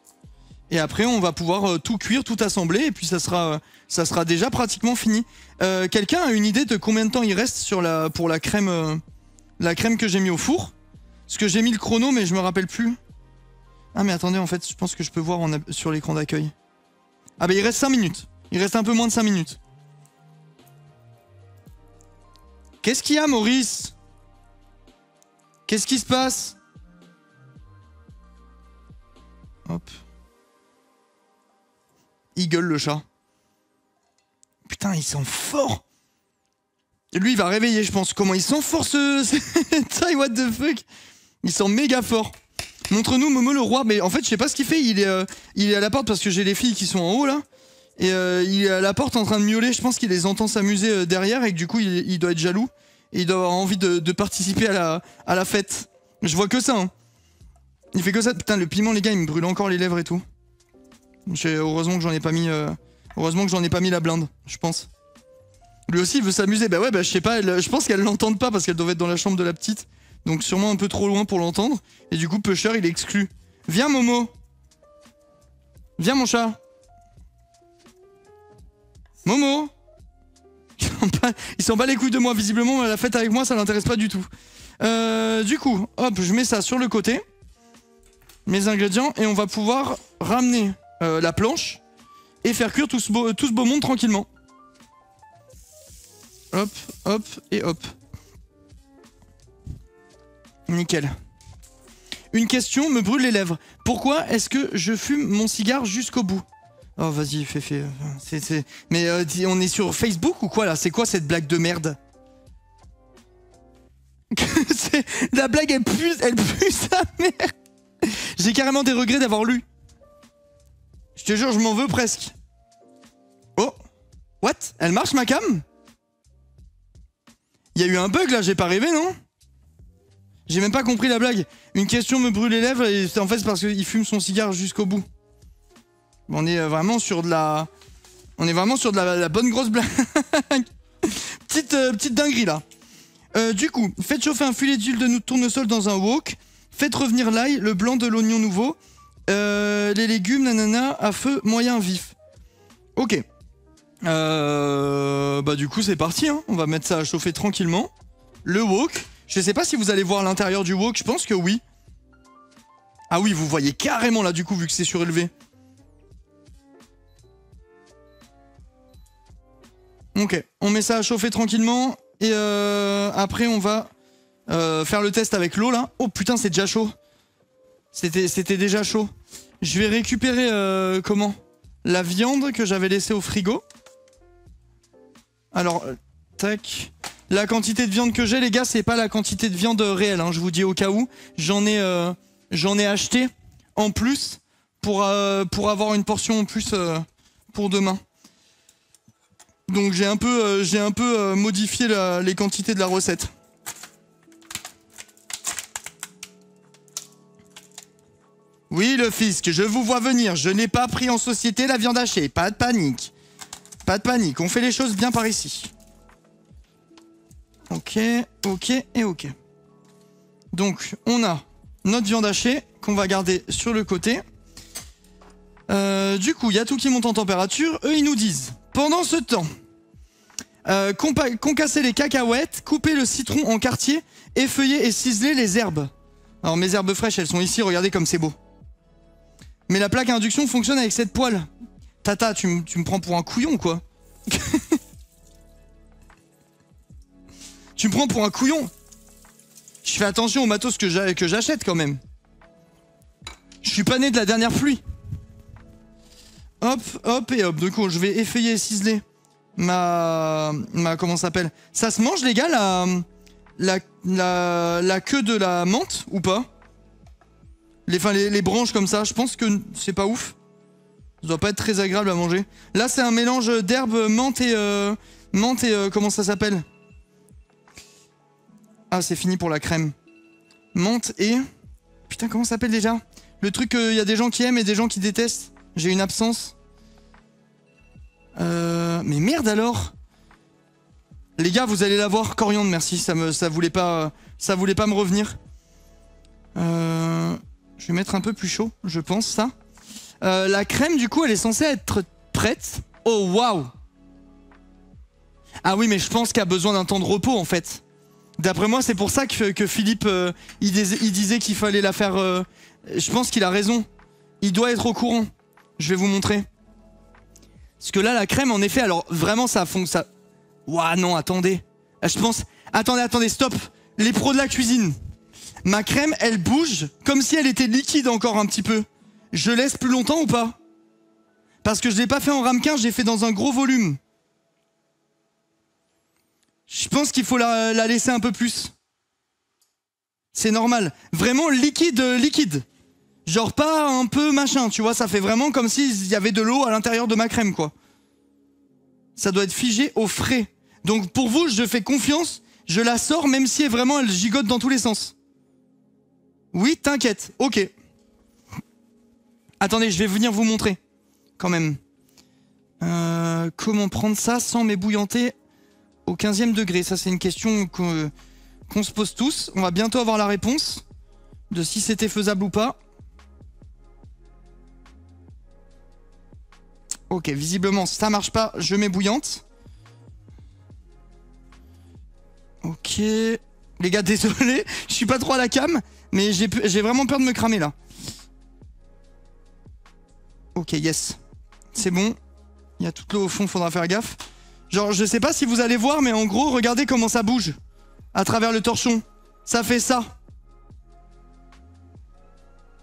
Et après, on va pouvoir tout cuire, tout assembler, et puis ça sera déjà pratiquement fini. Quelqu'un a une idée de combien de temps il reste pour la crème que j'ai mis au four? Parce que j'ai mis le chrono, mais je me rappelle plus. Ah mais attendez, en fait, je pense que je peux voir sur l'écran d'accueil. Ah bah il reste 5 minutes. Il reste un peu moins de 5 minutes. Qu'est-ce qu'il y a, Maurice? Qu'est-ce qui se passe? Hop. Il gueule, le chat. Putain, ils sont forts. Lui, il va réveiller, je pense. Comment ils sont forts, ce... what the fuck? Ils sont méga forts. Montre-nous, Momo, le roi. Mais en fait, je sais pas ce qu'il fait. Il est à la porte parce que j'ai les filles qui sont en haut, là. Et il est à la porte en train de miauler. Je pense qu'il les entend s'amuser derrière et que du coup, il doit être jaloux. Et il doit avoir envie de participer à la fête. Je vois que ça, hein. Il fait que ça. Putain, le piment, les gars, il me brûle encore les lèvres et tout. Heureusement que j'en ai pas mis... Heureusement que j'en ai pas mis la blinde, je pense. Lui aussi, il veut s'amuser. Bah ouais, bah je sais pas. Je pense qu'elle l'entende pas parce qu'elle doit être dans la chambre de la petite. Donc sûrement un peu trop loin pour l'entendre. Et du coup, Pusher, il est exclu. Viens, Momo. Viens, mon chat. Momo. Il s'en bat les couilles de moi, visiblement. La fête avec moi, ça l'intéresse pas du tout. Du coup, hop, je mets ça sur le côté. Mes ingrédients. Et on va pouvoir ramener la planche. Et faire cuire tout ce beau monde tranquillement. Hop, hop et hop. Nickel. Une question me brûle les lèvres. Pourquoi est-ce que je fume mon cigare jusqu'au bout? Oh vas-y, fais. Mais on est sur Facebook ou quoi là? C'est quoi cette blague de merde? La blague, elle pue sa mère. J'ai carrément des regrets d'avoir lu. Je te jure, je m'en veux presque. Oh. What? Elle marche ma cam? Il y a eu un bug là, j'ai pas rêvé, non? J'ai même pas compris la blague. Une question me brûle les lèvres et en fait c'est parce qu'il fume son cigare jusqu'au bout. On est vraiment sur de la... On est vraiment sur de la bonne grosse blague. Petite dinguerie là. Du coup, faites chauffer un filet d'huile de tournesol dans un wok. Faites revenir l'ail, le blanc de l'oignon nouveau. Les légumes, nanana, à feu moyen vif. Ok. Bah du coup c'est parti, hein. On va mettre ça à chauffer tranquillement. Le wok. Je sais pas si vous allez voir l'intérieur du wok, je pense que oui. Ah oui, vous voyez carrément là du coup vu que c'est surélevé. Ok, on met ça à chauffer tranquillement. Et après on va faire le test avec l'eau là. Oh putain c'est déjà chaud. C'était déjà chaud. Je vais récupérer comment? La viande que j'avais laissée au frigo. Alors, tac. La quantité de viande que j'ai, les gars, c'est pas la quantité de viande réelle, hein, je vous dis au cas où. J'en ai acheté en plus pour avoir une portion en plus pour demain. Donc j'ai un peu modifié les quantités de la recette. Oui, le fisc, je vous vois venir. Je n'ai pas pris en société la viande hachée. Pas de panique. Pas de panique. On fait les choses bien par ici. Ok, ok et ok. Donc, on a notre viande hachée qu'on va garder sur le côté. Du coup, il y a tout qui monte en température. Eux, ils nous disent, pendant ce temps, concasser les cacahuètes, couper le citron en quartiers, effeuiller et ciseler les herbes. Alors, mes herbes fraîches, elles sont ici. Regardez comme c'est beau. Mais la plaque à induction fonctionne avec cette poêle. Tata, tu me prends pour un couillon, quoi. Tu me prends pour un couillon. Je fais attention au matos que j'achète, quand même. Je suis pas né de la dernière pluie. Hop, hop et hop. Du coup, je vais effeuiller et ciseler ma comment ça s'appelle? Ça se mange, les gars, la queue de la menthe, ou pas? Les branches comme ça, je pense que c'est pas ouf. Ça doit pas être très agréable à manger. Là, c'est un mélange d'herbes, menthe et comment ça s'appelle? Ah, c'est fini pour la crème. Menthe et... Putain, comment ça s'appelle déjà? Le truc, il y a des gens qui aiment et des gens qui détestent. J'ai une absence. Mais merde alors. Les gars, vous allez la voir. Coriandre, merci. Ça voulait pas me revenir. Je vais mettre un peu plus chaud, je pense, ça. La crème, du coup, elle est censée être prête. Oh, waouh! Ah oui, mais je pense qu'elle a besoin d'un temps de repos, en fait. D'après moi, c'est pour ça que Philippe, il disait qu'il fallait la faire... je pense qu'il a raison. Il doit être au courant. Je vais vous montrer. Parce que là, la crème, en effet, alors, vraiment, ça fond... ça... Ouah, non, attendez. Je pense... Attendez, stop. Les pros de la cuisine. Ma crème, elle bouge comme si elle était liquide encore un petit peu. Je laisse plus longtemps ou pas? Parce que je l'ai pas fait en ramequin, j'ai fait dans un gros volume. Je pense qu'il faut la laisser un peu plus. C'est normal. Vraiment liquide. Genre pas un peu machin, tu vois, ça fait vraiment comme s'il y avait de l'eau à l'intérieur de ma crème, quoi. Ça doit être figé au frais. Donc pour vous, je fais confiance, je la sors même si vraiment elle gigote dans tous les sens. Oui, t'inquiète, ok. Attendez, je vais venir vous montrer, quand même. Comment prendre ça sans m'ébouillanter au 15e degré? Ça, c'est une question qu'on se pose tous. On va bientôt avoir la réponse de si c'était faisable ou pas. Ok, visiblement, ça marche pas, je m'ébouillante. Ok. Les gars, désolé, je suis pas trop à la cam, mais j'ai vraiment peur de me cramer, là. Ok, yes. C'est bon. Il y a toute l'eau au fond, faudra faire gaffe. Genre, je sais pas si vous allez voir, mais en gros, regardez comment ça bouge. À travers le torchon. Ça fait ça.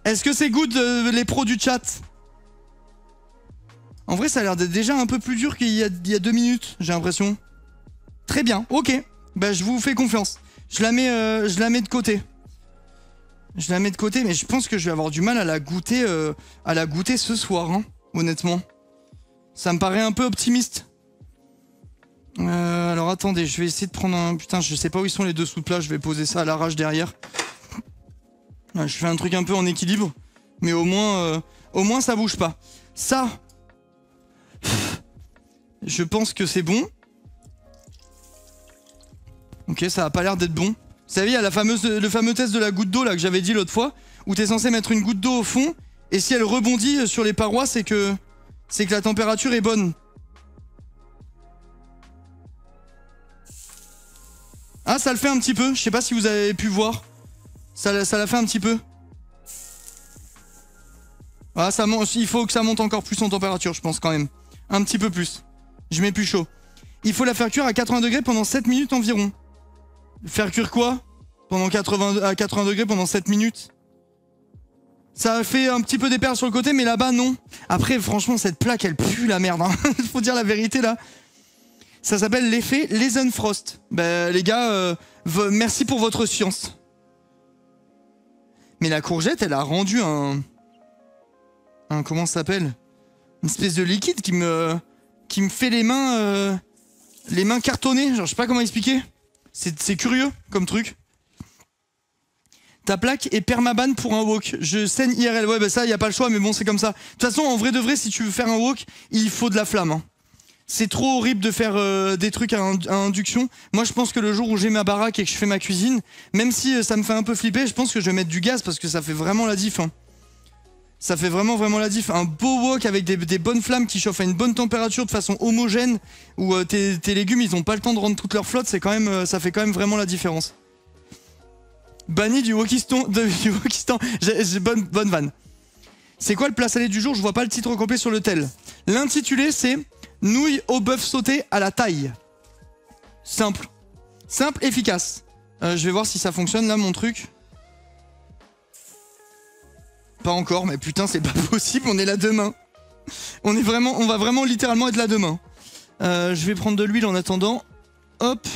Est-ce que c'est good, les pros du chat? En vrai, ça a l'air d'être déjà un peu plus dur qu'il y a 2 minutes, j'ai l'impression. Très bien, ok. Bah, je vous fais confiance. Je la mets de côté. Je la mets de côté, mais je pense que je vais avoir du mal à la goûter ce soir, hein, honnêtement. Ça me paraît un peu optimiste. Alors attendez, je vais essayer de prendre un... Putain, je sais pas où ils sont les dessous de plat, je vais poser ça à l'arrache derrière. Ouais, je fais un truc un peu en équilibre, mais au moins ça bouge pas. Ça, je pense que c'est bon. Ok, ça a pas l'air d'être bon. Vous savez, il y a le fameux test de la goutte d'eau là que j'avais dit l'autre fois, où t'es censé mettre une goutte d'eau au fond, et si elle rebondit sur les parois, c'est que la température est bonne. Ah, ça le fait un petit peu, je sais pas si vous avez pu voir. Ça l'a fait un petit peu. Ah, il faut que ça monte encore plus en température, je pense quand même. Un petit peu plus. Je mets plus chaud. Il faut la faire cuire à 80 degrés pendant 7 minutes environ. Faire cuire quoi? À 80 degrés pendant 7 minutes. Ça fait un petit peu des perles sur le côté, mais là-bas, non. Après, franchement, cette plaque, elle pue la merde. Hein. Faut dire la vérité, là. Ça s'appelle l'effet Leisenfrost. Bah, les gars, merci pour votre science. Mais la courgette, elle a rendu un comment ça s'appelle? Une espèce de liquide qui me fait les mains cartonnées. Genre, je sais pas comment expliquer. C'est curieux comme truc. Ta plaque est permaban pour un wok. Je saigne IRL. Ouais, bah ça, y a pas le choix, mais bon, c'est comme ça. De toute façon, en vrai de vrai, si tu veux faire un wok, il faut de la flamme. Hein. C'est trop horrible de faire des trucs à induction. Moi, je pense que le jour où j'ai ma baraque et que je fais ma cuisine, même si ça me fait un peu flipper, je pense que je vais mettre du gaz parce que ça fait vraiment la diff. Hein. Ça fait vraiment la diff. Un beau wok avec des bonnes flammes qui chauffent à une bonne température de façon homogène, où tes légumes, ils ont pas le temps de rendre toute leur flotte, ça fait quand même vraiment la différence. Banni du wokistan. Bonne vanne. C'est quoi le plat salé du jour? Je vois pas le titre complet sur le tel. L'intitulé, c'est nouilles au bœuf sauté à la taille. Simple. Simple, efficace. Je vais voir si ça fonctionne là, mon truc. Pas encore, mais putain, c'est pas possible, on est là demain. On va vraiment littéralement être là demain. Je vais prendre de l'huile en attendant. Hop.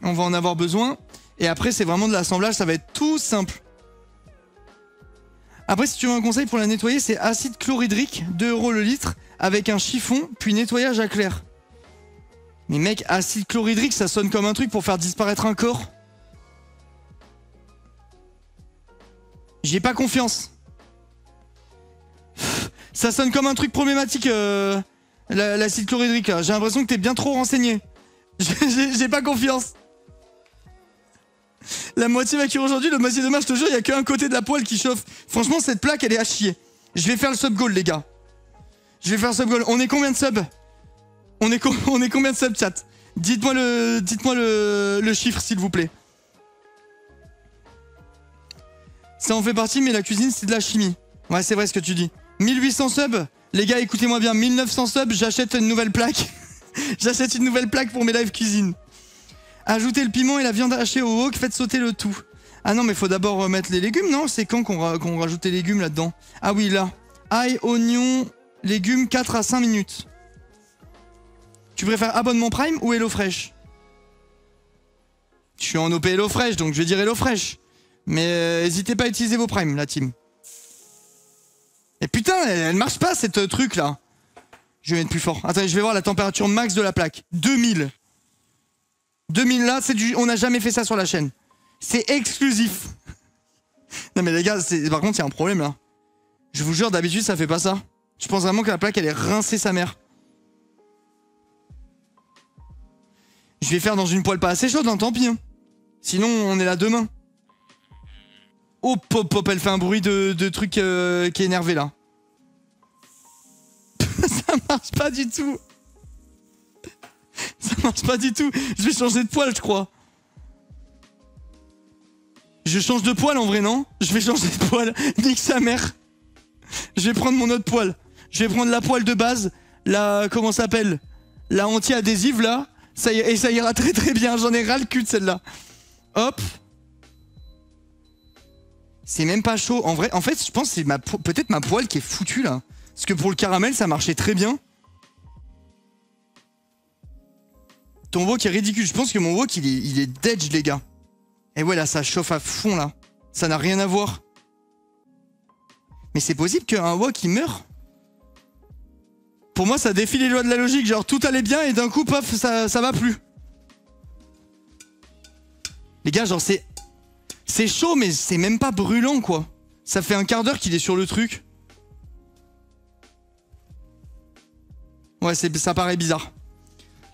On va en avoir besoin. Et après, c'est vraiment de l'assemblage, ça va être tout simple. Après, si tu veux un conseil pour la nettoyer, c'est acide chlorhydrique, 2 € le litre, avec un chiffon, puis nettoyage à clair. Mais mec, acide chlorhydrique, ça sonne comme un truc pour faire disparaître un corps. J'ai pas confiance. Ça sonne comme un truc problématique, l'acide chlorhydrique. J'ai l'impression que t'es bien trop renseigné. J'ai pas confiance. La moitié va cuire aujourd'hui, le moitié demain, je te jure, il y a qu'un côté de la poêle qui chauffe. Franchement, cette plaque, elle est à chier. Je vais faire le sub goal, les gars. Je vais faire le sub goal. On est combien de subs? On est combien de subs, chat? Dites-moi le chiffre, s'il vous plaît. Ça en fait partie, mais la cuisine, c'est de la chimie. Ouais, c'est vrai ce que tu dis. 1800 subs. Les gars, écoutez-moi bien. 1900 subs, j'achète une nouvelle plaque. J'achète une nouvelle plaque pour mes live cuisine. Ajoutez le piment et la viande hachée au wok, faites sauter le tout. Ah non, mais faut d'abord mettre les légumes, non? C'est quand qu'on rajoute les légumes là-dedans? Ah oui, là. Ail, oignon, légumes, 4 à 5 minutes. Tu préfères abonnement Prime ou HelloFresh? Je suis en OP HelloFresh, donc je vais dire HelloFresh. Mais n'hésitez pas à utiliser vos Prime, la team. Et putain, elle marche pas cette truc là. Je vais mettre plus fort. Attendez, je vais voir la température max de la plaque. 2000. 2000 là, on n'a jamais fait ça sur la chaîne. C'est exclusif. Non mais les gars, par contre il y a un problème là. Je vous jure, d'habitude ça fait pas ça. Je pense vraiment que la plaque elle est rincée sa mère. Je vais faire dans une poêle pas assez chaude, hein, tant pis. Hein. Sinon on est là demain. Oh pop pop, elle fait un bruit de truc qui est énervé là. Ça marche pas du tout. Ça marche pas du tout. Je vais changer de poêle, je crois. Je change de poêle en vrai, non? Je vais changer de poêle. Nique sa mère. Je vais prendre mon autre poêle. Je vais prendre la poêle de base. La... Comment ça s'appelle? La anti-adhésive là. Et ça ira très très bien. J'en ai ras le cul de celle-là. Hop. C'est même pas chaud. En vrai, en fait, je pense que c'est peut-être ma poêle qui est foutue là. Parce que pour le caramel, ça marchait très bien. Ton wok est ridicule. Je pense que mon wok, il est dead, les gars. Et ouais, là, ça chauffe à fond, là. Ça n'a rien à voir. Mais c'est possible qu'un wok, il meure? Pour moi, ça défie les lois de la logique. Genre, tout allait bien et d'un coup, paf, ça va plus. Les gars, genre, c'est chaud, mais c'est même pas brûlant, quoi. Ça fait un quart d'heure qu'il est sur le truc. Ouais, ça paraît bizarre.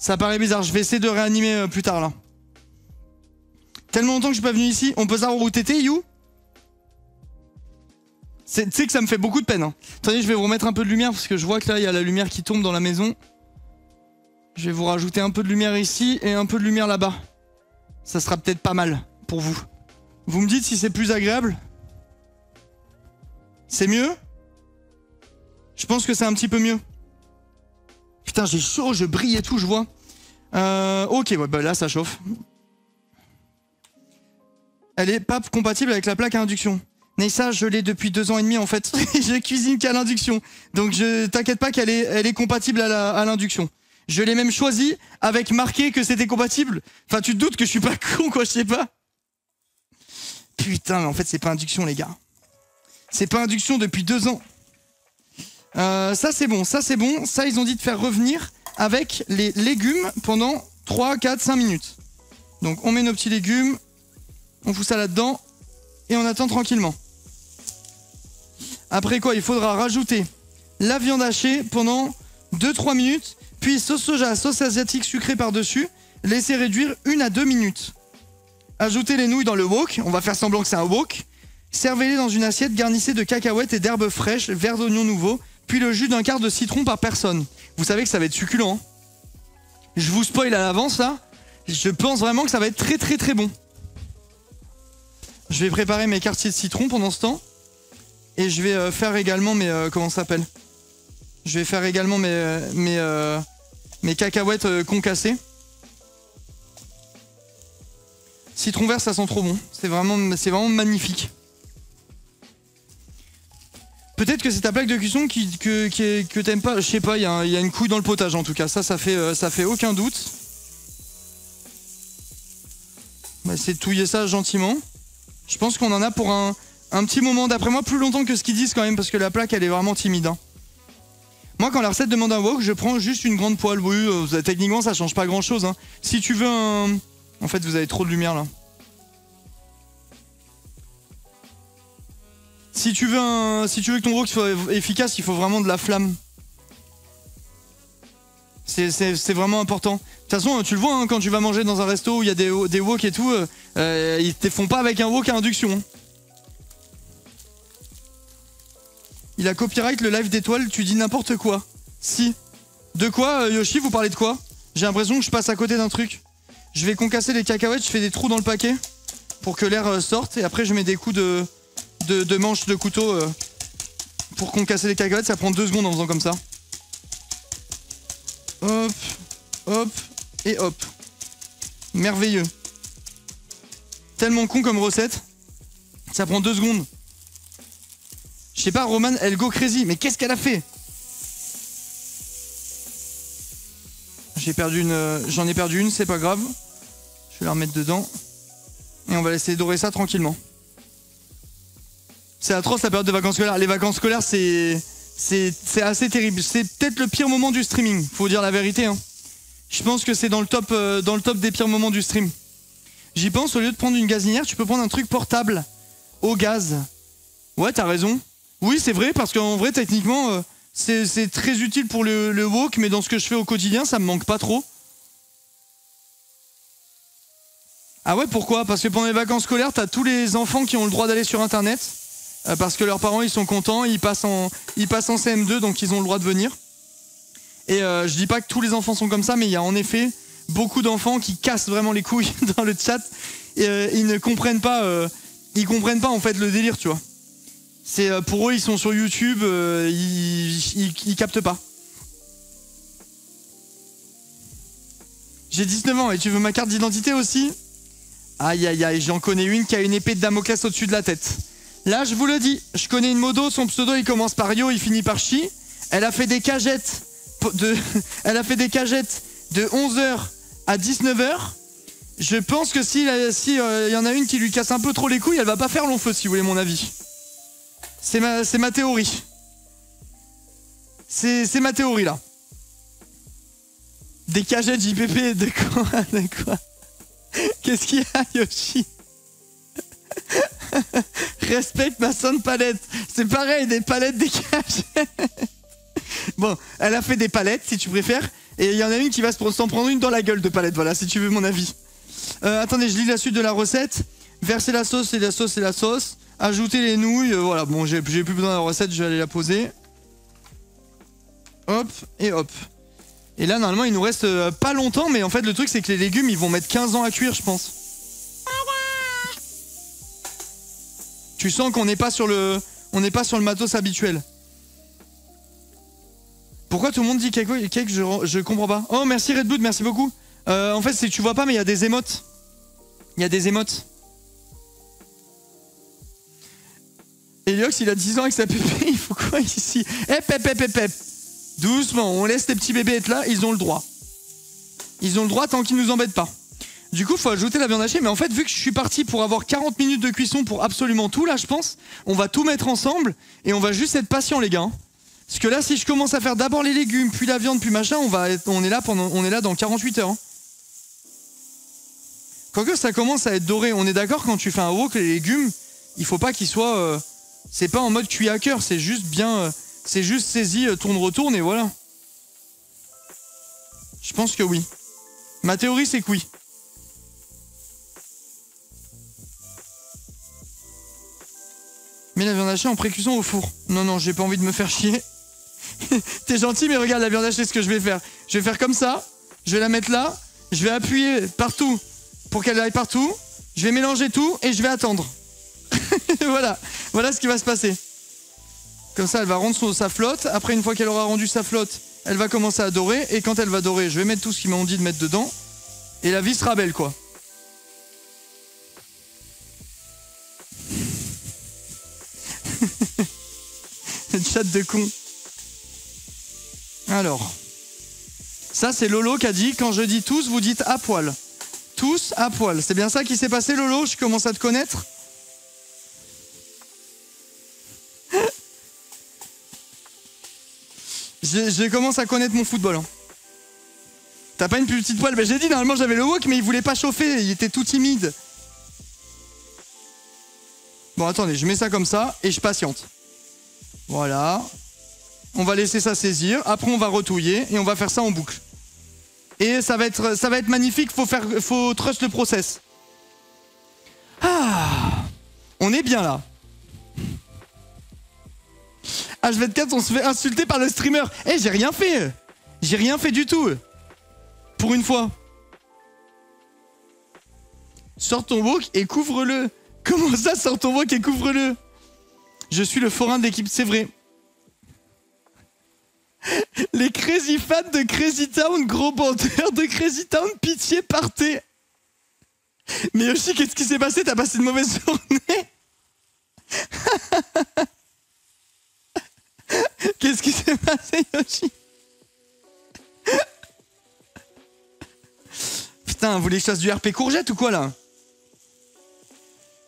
Ça paraît bizarre. Je vais essayer de réanimer plus tard, là. Tellement longtemps que je suis pas venu ici. On peut savoir où t'étais, You? Tu sais que ça me fait beaucoup de peine. Hein. Attendez, je vais vous remettre un peu de lumière parce que je vois que là, il y a la lumière qui tombe dans la maison. Je vais vous rajouter un peu de lumière ici et un peu de lumière là-bas. Ça sera peut-être pas mal pour vous. Vous me dites si c'est plus agréable? C'est mieux? Je pense que c'est un petit peu mieux. Putain, j'ai chaud, je brille et tout, je vois. Ok, ouais, bah là, ça chauffe. Elle est pas compatible avec la plaque à induction. Mais ça, je l'ai depuis 2 ans et demi en fait. Je cuisine qu'à l'induction. Donc t'inquiète pas qu'elle est compatible à l'induction. Je l'ai même choisi avec marqué que c'était compatible. Enfin, tu te doutes que je suis pas con, quoi, je sais pas. Putain, mais en fait, c'est pas induction, les gars. C'est pas induction depuis 2 ans. Ça, c'est bon, ça, c'est bon. Ça, ils ont dit de faire revenir avec les légumes pendant 3, 4, 5 minutes. Donc, on met nos petits légumes. On fout ça là-dedans. Et on attend tranquillement. Après quoi, il faudra rajouter la viande hachée pendant 2-3 minutes. Puis sauce soja, sauce asiatique sucrée par-dessus. Laisser réduire 1 à 2 minutes. Ajoutez les nouilles dans le wok. On va faire semblant que c'est un wok. Servez-les dans une assiette garnissez de cacahuètes et d'herbes fraîches, verre d'oignon nouveau, puis le jus d'un quart de citron par personne. Vous savez que ça va être succulent. Hein. Je vous spoil à l'avance là. Je pense vraiment que ça va être très très très bon. Je vais préparer mes quartiers de citron pendant ce temps. Et je vais faire également mes... comment ça s'appelle? Je vais faire également mes cacahuètes concassées. Citron vert, ça sent trop bon. C'est vraiment magnifique. Peut-être que c'est ta plaque de cuisson que t'aimes pas. Je sais pas, il y a une couille dans le potage en tout cas. Ça fait aucun doute. On va essayer de touiller ça gentiment. Je pense qu'on en a pour un petit moment. D'après moi, plus longtemps que ce qu'ils disent quand même, parce que la plaque, elle est vraiment timide. Hein. Moi, quand la recette demande un wok, je prends juste une grande poêle. Oui, techniquement, ça change pas grand-chose. Hein. Si tu veux un... En fait, vous avez trop de lumière là. Si tu veux que ton wok soit efficace, il faut vraiment de la flamme. C'est vraiment important. De toute façon, tu le vois hein, quand tu vas manger dans un resto où il y a des woks et tout, ils te font pas avec un wok à induction. Hein. Il a copyright le live d'étoiles, tu dis n'importe quoi. Si. De quoi, Yoshi, vous parlez de quoi? J'ai l'impression que je passe à côté d'un truc. Je vais concasser les cacahuètes, je fais des trous dans le paquet pour que l'air sorte et après je mets des coups de manche de couteau pour concasser les cacahuètes. Ça prend 2 secondes en faisant comme ça. Hop, hop et hop. Merveilleux. Tellement con comme recette. Ça prend 2 secondes. Je sais pas, Roman, elle go crazy. Mais qu'est-ce qu'elle a fait? J'en ai perdu une, c'est pas grave. Je vais la remettre dedans. Et on va laisser dorer ça tranquillement. C'est atroce la période de vacances scolaires. Les vacances scolaires, c'est assez terrible. C'est peut-être le pire moment du streaming, faut dire la vérité. Hein. Je pense que c'est dans le top des pires moments du stream. J'y pense, au lieu de prendre une gazinière, tu peux prendre un truc portable au gaz. Ouais, t'as raison. Oui, c'est vrai, parce qu'en vrai, techniquement, c'est très utile pour le wok, mais dans ce que je fais au quotidien, ça me manque pas trop. Ah ouais, pourquoi? Parce que pendant les vacances scolaires, t'as tous les enfants qui ont le droit d'aller sur Internet, parce que leurs parents, ils sont contents, ils passent en CM2, donc ils ont le droit de venir. Et je dis pas que tous les enfants sont comme ça, mais il y a en effet beaucoup d'enfants qui cassent vraiment les couilles dans le chat, et ils ne comprennent pas, en fait le délire, tu vois. C'est pour eux, ils sont sur YouTube, ils captent pas. J'ai 19 ans et tu veux ma carte d'identité aussi? Aïe aïe aïe, j'en connais une qui a une épée de Damoclès au-dessus de la tête. Là, je vous le dis, je connais une modo, son pseudo il commence par Yo, il finit par Chi. Elle a fait des cagettes de 11h à 19h. Je pense que si y en a une qui lui casse un peu trop les couilles, elle va pas faire long feu, si vous voulez mon avis. C'est ma théorie. C'est ma théorie là. Des cagettes JPP, de quoi? De quoi? Qu'est-ce qu'il y a, Yoshi? Respecte ma sonne palette. C'est pareil, des palettes, des cagettes. Bon, elle a fait des palettes, si tu préfères. Et il y en a une qui va s'en prendre une dans la gueule de palette, voilà, si tu veux mon avis. Attendez, je lis la suite de la recette. Verser la sauce et la sauce et la sauce. Ajouter les nouilles, voilà, bon, j'ai plus besoin de la recette, je vais aller la poser. Hop, et hop. Et là, normalement, il nous reste pas longtemps, mais en fait, le truc, c'est que les légumes, ils vont mettre 15 ans à cuire, je pense. Tu sens qu'on n'est pas sur le matos habituel. Pourquoi tout le monde dit cake, je comprends pas. Oh, merci Red Blood, merci beaucoup. En fait, c'est que tu vois pas, mais il y a des émotes. Il y a des émotes. Eliox, il a 10 ans avec sa pépé, il faut quoi ici? Hep. Doucement, on laisse les petits bébés être là, ils ont le droit. Ils ont le droit tant qu'ils nous embêtent pas. Du coup, faut ajouter la viande hachée, mais en fait, vu que je suis parti pour avoir 40 minutes de cuisson pour absolument tout, là, je pense, on va tout mettre ensemble et on va juste être patient, les gars. Hein. Parce que là, si je commence à faire d'abord les légumes, puis la viande, puis machin, on est là dans 48 heures. Hein. Quoique ça commence à être doré, on est d'accord, quand tu fais un wok, les légumes, il faut pas qu'ils soient... c'est pas en mode cuit à cœur, c'est juste bien... c'est juste saisi, tourne-retourne et voilà. Je pense que oui. Ma théorie, c'est que oui. Mets la viande hachée en pré-cuisson au four. Non, j'ai pas envie de me faire chier. T'es gentil, mais regarde la viande hachée, ce que je vais faire. Je vais faire comme ça, je vais la mettre là, je vais appuyer partout pour qu'elle aille partout, je vais mélanger tout et je vais attendre. Voilà ce qui va se passer. Comme ça, elle va rendre sa flotte. Après, une fois qu'elle aura rendu sa flotte, elle va commencer à dorer. Et quand elle va dorer, je vais mettre tout ce qu'ils m'ont dit de mettre dedans. Et la vie sera belle, quoi. Le chat de con. Alors. Ça, c'est Lolo qui a dit, quand je dis tous, vous dites à poil. Tous à poil. C'est bien ça qui s'est passé, Lolo? Je commence à te connaître. Je commence à connaître mon football. Hein. T'as pas une plus petite poêle? Bah j'ai dit, normalement j'avais le wok, mais il voulait pas chauffer, il était tout timide. Bon, attendez, je mets ça comme ça et je patiente. Voilà. On va laisser ça saisir. Après, on va retouiller et on va faire ça en boucle. Et ça va être magnifique, faut trust le process. Ah, on est bien là. H24, on se fait insulter par le streamer. Eh, j'ai rien fait. J'ai rien fait du tout. Pour une fois. Sors ton wok et couvre-le. Comment ça, sors ton wok et couvre-le? Je suis le forain de l'équipe, c'est vrai. Les crazy fans de Crazy Town, gros bandeurs de Crazy Town, pitié, partez. Mais Yoshi, qu'est-ce qui s'est passé? T'as passé une mauvaise journée? Qu'est-ce qui s'est passé, Yoshi? Putain, vous voulez que je fasse du RP courgette ou quoi, là?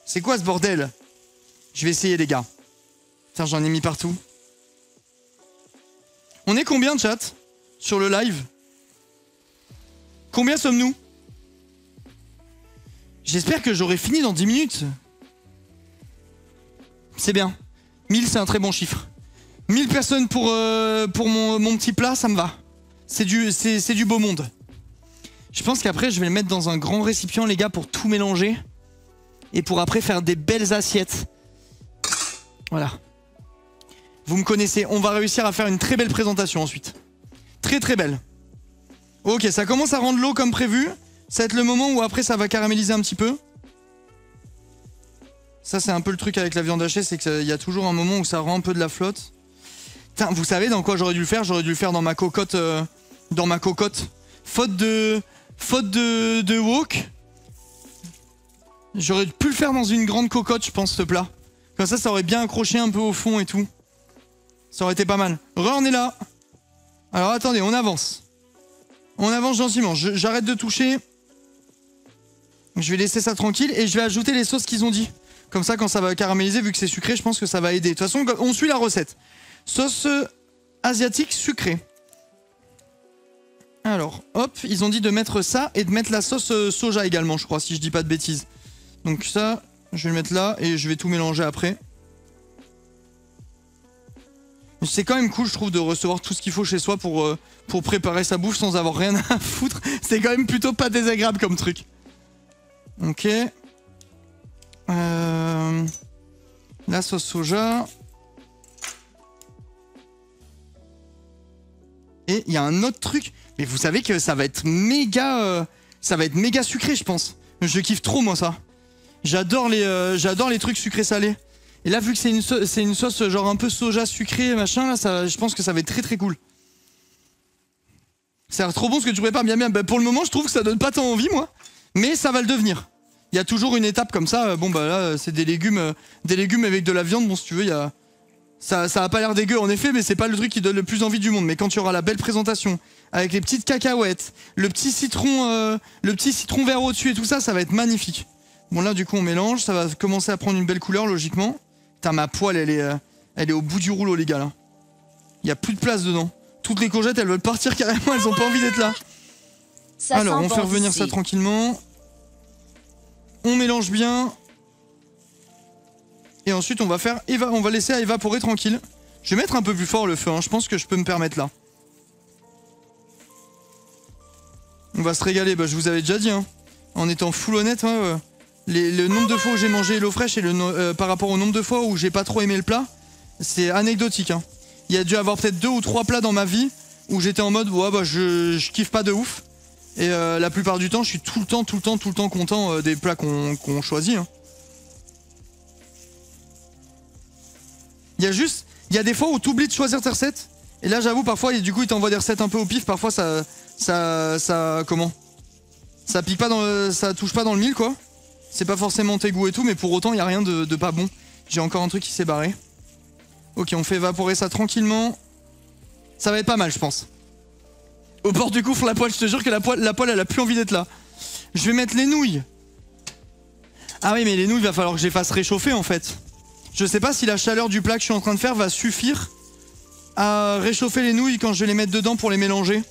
C'est quoi ce bordel? Je vais essayer, les gars. Putain, j'en ai mis partout. On est combien de chat sur le live? Combien sommes-nous? J'espère que j'aurai fini dans 10 minutes. C'est bien. 1000, c'est un très bon chiffre. 1000 personnes pour mon petit plat, ça me va. C'est du beau monde. Je pense qu'après, je vais le mettre dans un grand récipient, les gars, pour tout mélanger. Et pour après faire des belles assiettes. Voilà. Vous me connaissez, on va réussir à faire une très belle présentation ensuite. Très très belle. Ok, ça commence à rendre l'eau comme prévu. Ça va être le moment où après ça va caraméliser un petit peu. Ça c'est un peu le truc avec la viande hachée, c'est qu'il y a toujours un moment où ça rend un peu de la flotte. Putain, vous savez dans quoi j'aurais dû le faire? J'aurais dû le faire dans ma cocotte. Dans ma cocotte. Faute de wok. J'aurais pu le faire dans une grande cocotte, je pense, ce plat. Comme ça aurait bien accroché un peu au fond et tout. Ça aurait été pas mal. On est là. Alors attendez, on avance. On avance gentiment. J'arrête de toucher. Je vais laisser ça tranquille et je vais ajouter les sauces qu'ils ont dit. Comme ça, quand ça va caraméliser, vu que c'est sucré, je pense que ça va aider. De toute façon, on suit la recette. Sauce asiatique sucrée. Alors, hop, ils ont dit de mettre ça et de mettre la sauce soja également, je crois, si je dis pas de bêtises. Donc ça, je vais le mettre là et je vais tout mélanger après. C'est quand même cool, je trouve, de recevoir tout ce qu'il faut chez soi pour préparer sa bouffe sans avoir rien à foutre. C'est quand même plutôt pas désagréable comme truc. Ok. La sauce soja. Et il y a un autre truc. Mais vous savez que ça va être méga sucré, je pense. Je kiffe trop, moi, ça. J'adore les trucs sucrés salés. Et là, vu que c'est une sauce genre un peu soja sucré, machin, là, je pense que ça va être très très cool. Ça a l'air trop bon ce que tu prépares, bien. Bah, pour le moment, je trouve que ça donne pas tant envie, moi. Mais ça va le devenir. Il y a toujours une étape comme ça. Bon, bah là, c'est des légumes avec de la viande. Bon, si tu veux, ça a pas l'air dégueu en effet, mais c'est pas le truc qui donne le plus envie du monde. Mais quand tu auras la belle présentation, avec les petites cacahuètes, le petit citron vert au-dessus et tout ça, ça va être magnifique. Bon, là, du coup, on mélange. Ça va commencer à prendre une belle couleur, logiquement. Putain, ma poêle, elle est au bout du rouleau, les gars, là. Il y a plus de place dedans. Toutes les courgettes, elles veulent partir carrément, elles ont pas envie d'être là. Alors, on fait revenir ça tranquillement. On mélange bien. Et ensuite, on va laisser à évaporer tranquille. Je vais mettre un peu plus fort le feu, hein. Je pense que je peux me permettre là. On va se régaler, bah, je vous avais déjà dit, hein. En étant full honnête, hein, le nombre de fois où j'ai mangé HelloFresh et par rapport au nombre de fois où j'ai pas trop aimé le plat, c'est anecdotique, hein. Il y a dû avoir peut-être 2 ou 3 plats dans ma vie où j'étais en mode, ouais, bah, je kiffe pas de ouf. Et la plupart du temps, je suis tout le temps content des plats qu'on choisit, hein. Il y a des fois où tu oublies de choisir tes recettes. Et là, j'avoue, parfois, du coup, ils t'envoient des recettes un peu au pif. Parfois, ça pique pas ça touche pas dans le mille, quoi. C'est pas forcément tes goûts et tout, mais pour autant, il y a rien de pas bon. J'ai encore un truc qui s'est barré. Ok, on fait évaporer ça tranquillement. Ça va être pas mal, je pense. Au bord du gouffre, la poêle, je te jure que la poêle, elle a plus envie d'être là. Je vais mettre les nouilles. Ah oui, mais les nouilles, il va falloir que je les fasse réchauffer, en fait. Je sais pas si la chaleur du plat que je suis en train de faire va suffire à réchauffer les nouilles quand je vais les mettre dedans pour les mélanger.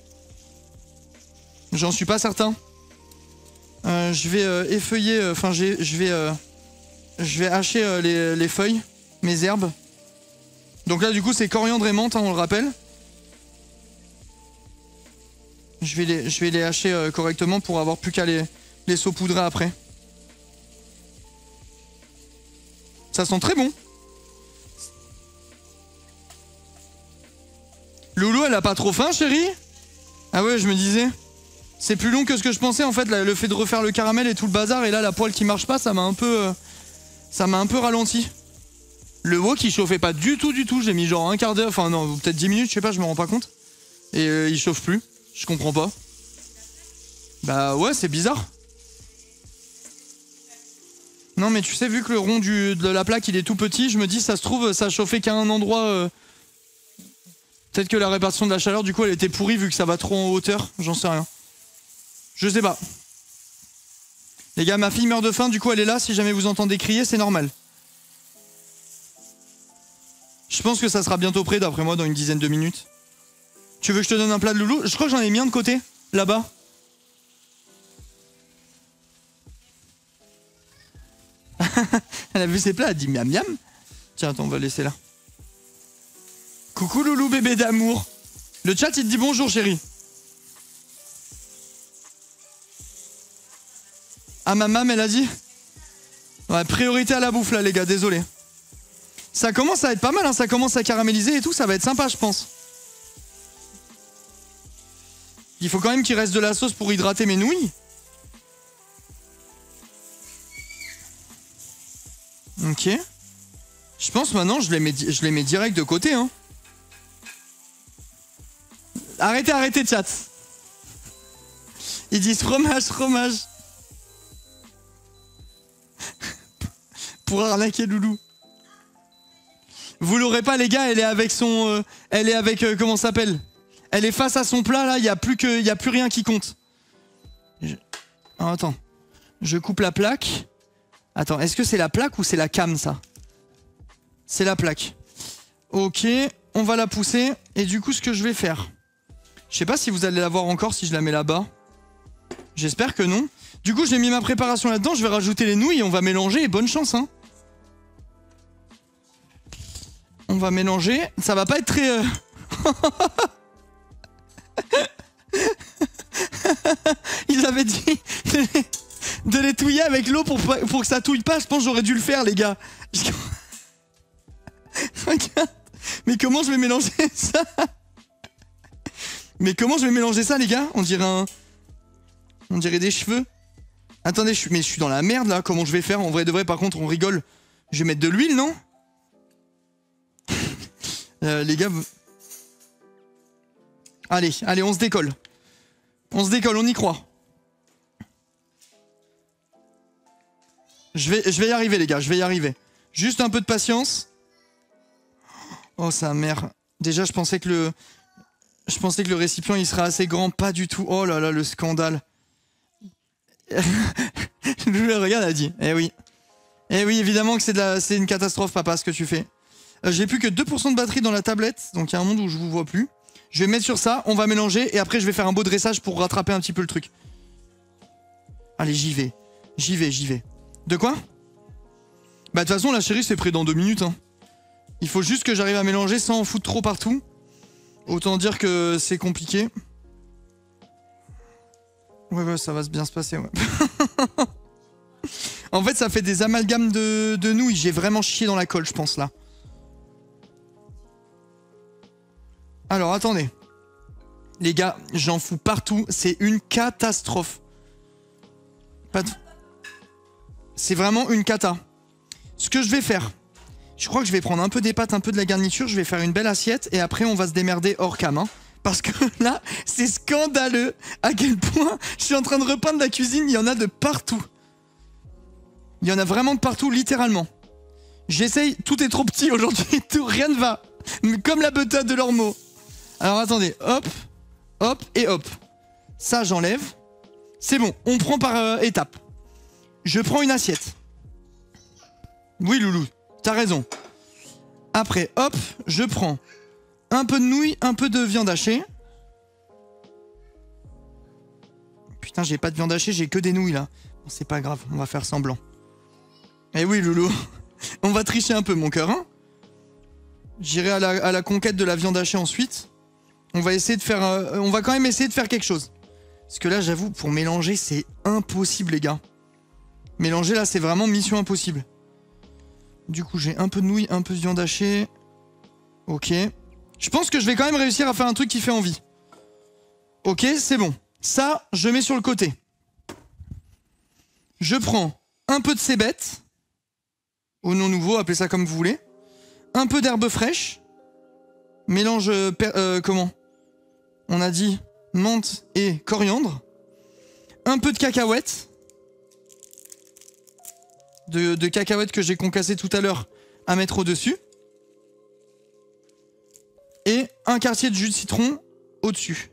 J'en suis pas certain. Je vais effeuiller, enfin je vais hacher les feuilles, mes herbes. Donc là du coup c'est coriandre et menthe, hein, on le rappelle. Je vais les hacher correctement pour avoir plus qu'à les saupoudrer après. Ça sent très bon. Loulou, elle a pas trop faim, chérie? Ah ouais, je me disais. C'est plus long que ce que je pensais, en fait, le fait de refaire le caramel et tout le bazar. Et là, la poêle qui marche pas, ça m'a un peu ralenti. Le wok, il chauffait pas du tout. J'ai mis genre un quart d'heure, enfin non, peut-être 10 minutes, je sais pas, je me rends pas compte. Et il chauffe plus. Je comprends pas. Bah ouais, c'est bizarre. Non mais tu sais, vu que le rond de la plaque il est tout petit, je me dis ça se trouve ça chauffait qu'à un endroit. Peut-être que la répartition de la chaleur du coup elle était pourrie vu que ça va trop en hauteur, j'en sais rien. Je sais pas. Les gars, ma fille meurt de faim, du coup elle est là, si jamais vous entendez crier c'est normal. Je pense que ça sera bientôt prêt d'après moi dans une dizaine de minutes. Tu veux que je te donne un plat de loulou? Je crois que j'en ai mis un de côté, là-bas. Elle a vu ses plats, elle a dit miam miam. Tiens, attends, on va le laisser là. Coucou loulou bébé d'amour. Le chat il te dit bonjour chérie. Ah ma maman elle a dit. Ouais, priorité à la bouffe là les gars, désolé. Ça commence à être pas mal, hein, ça commence à caraméliser et tout, ça va être sympa je pense. Il faut quand même qu'il reste de la sauce pour hydrater mes nouilles. Ok. Je pense maintenant je les mets direct de côté, hein. Arrêtez chat. Ils disent fromage. Pour arnaquer Loulou. Vous l'aurez pas les gars, elle est avec comment ça s'appelle? Elle est face à son plat là, il y a plus rien qui compte. Attends. Je coupe la plaque. Attends, est-ce que c'est la plaque ou c'est la cam ça? C'est la plaque. Ok, on va la pousser. Et du coup, ce que je vais faire... Je sais pas si vous allez la voir encore si je la mets là-bas. J'espère que non. Du coup, j'ai mis ma préparation là-dedans. Je vais rajouter les nouilles et on va mélanger. Et bonne chance, hein. On va mélanger. Ça va pas être très... Ils avaient dit de les touiller avec l'eau pour que ça touille pas. Je pense que j'aurais dû le faire, les gars. Regarde. Mais comment je vais mélanger ça? Mais comment je vais mélanger ça, les gars? On dirait des cheveux. Attendez, mais je suis dans la merde, là. Comment je vais faire? En vrai de vrai, par contre, on rigole. Je vais mettre de l'huile, non? Les gars... Allez, on se décolle. On se décolle, on y croit. Je vais y arriver, les gars, je vais y arriver. Juste un peu de patience. Oh, sa mère. Déjà, je pensais que le récipient, il serait assez grand. Pas du tout. Oh là là, le scandale. Loulou, regarde, elle a dit. Eh oui. Eh oui, évidemment que c'est une catastrophe, papa, ce que tu fais. J'ai plus que 2% de batterie dans la tablette, donc il y a un monde où je vous vois plus. Je vais mettre sur ça, on va mélanger, et après je vais faire un beau dressage pour rattraper un petit peu le truc. Allez, j'y vais. J'y vais. De quoi? Bah de toute façon, la chérie, c'est prêt dans 2 minutes. Hein. Il faut juste que j'arrive à mélanger sans en foutre trop partout. Autant dire que c'est compliqué. Ouais, ça va bien se passer, ouais. En fait, ça fait des amalgames de nouilles. J'ai vraiment chié dans la colle, je pense, là. Alors, attendez. Les gars, j'en fous partout. C'est une catastrophe. C'est vraiment une cata. Ce que je vais faire, je crois que je vais prendre un peu des pâtes, un peu de la garniture. Je vais faire une belle assiette et après, on va se démerder hors cam. Hein, parce que là, c'est scandaleux à quel point je suis en train de repeindre la cuisine. Il y en a de partout. Il y en a vraiment de partout, littéralement. J'essaye, tout est trop petit aujourd'hui, tout, rien ne va. Comme la méthode de leurs mots. Alors attendez, hop, hop et hop. Ça, j'enlève. C'est bon, on prend par étapes. Je prends une assiette. Oui, Loulou, t'as raison. Après, hop, je prends un peu de nouilles, un peu de viande hachée. Putain, j'ai pas de viande hachée, j'ai que des nouilles là. Bon, c'est pas grave, on va faire semblant. Eh oui, Loulou, on va tricher un peu, mon cœur, hein. J'irai à la conquête de la viande hachée ensuite. On va essayer de faire... on va quand même essayer de faire quelque chose. Parce que là, j'avoue, pour mélanger, c'est impossible, les gars. Mélanger, là, c'est vraiment mission impossible. Du coup, j'ai un peu de nouilles, un peu de viande hachée. Ok. Je pense que je vais quand même réussir à faire un truc qui fait envie. Ok, c'est bon. Ça, je mets sur le côté. Je prends un peu de cébette. Au nom nouveau, appelez ça comme vous voulez. Un peu d'herbe fraîche. Mélange... comment? On a dit menthe et coriandre. Un peu de cacahuètes. De cacahuètes que j'ai concassées tout à l'heure à mettre au-dessus. Et un quartier de jus de citron au-dessus.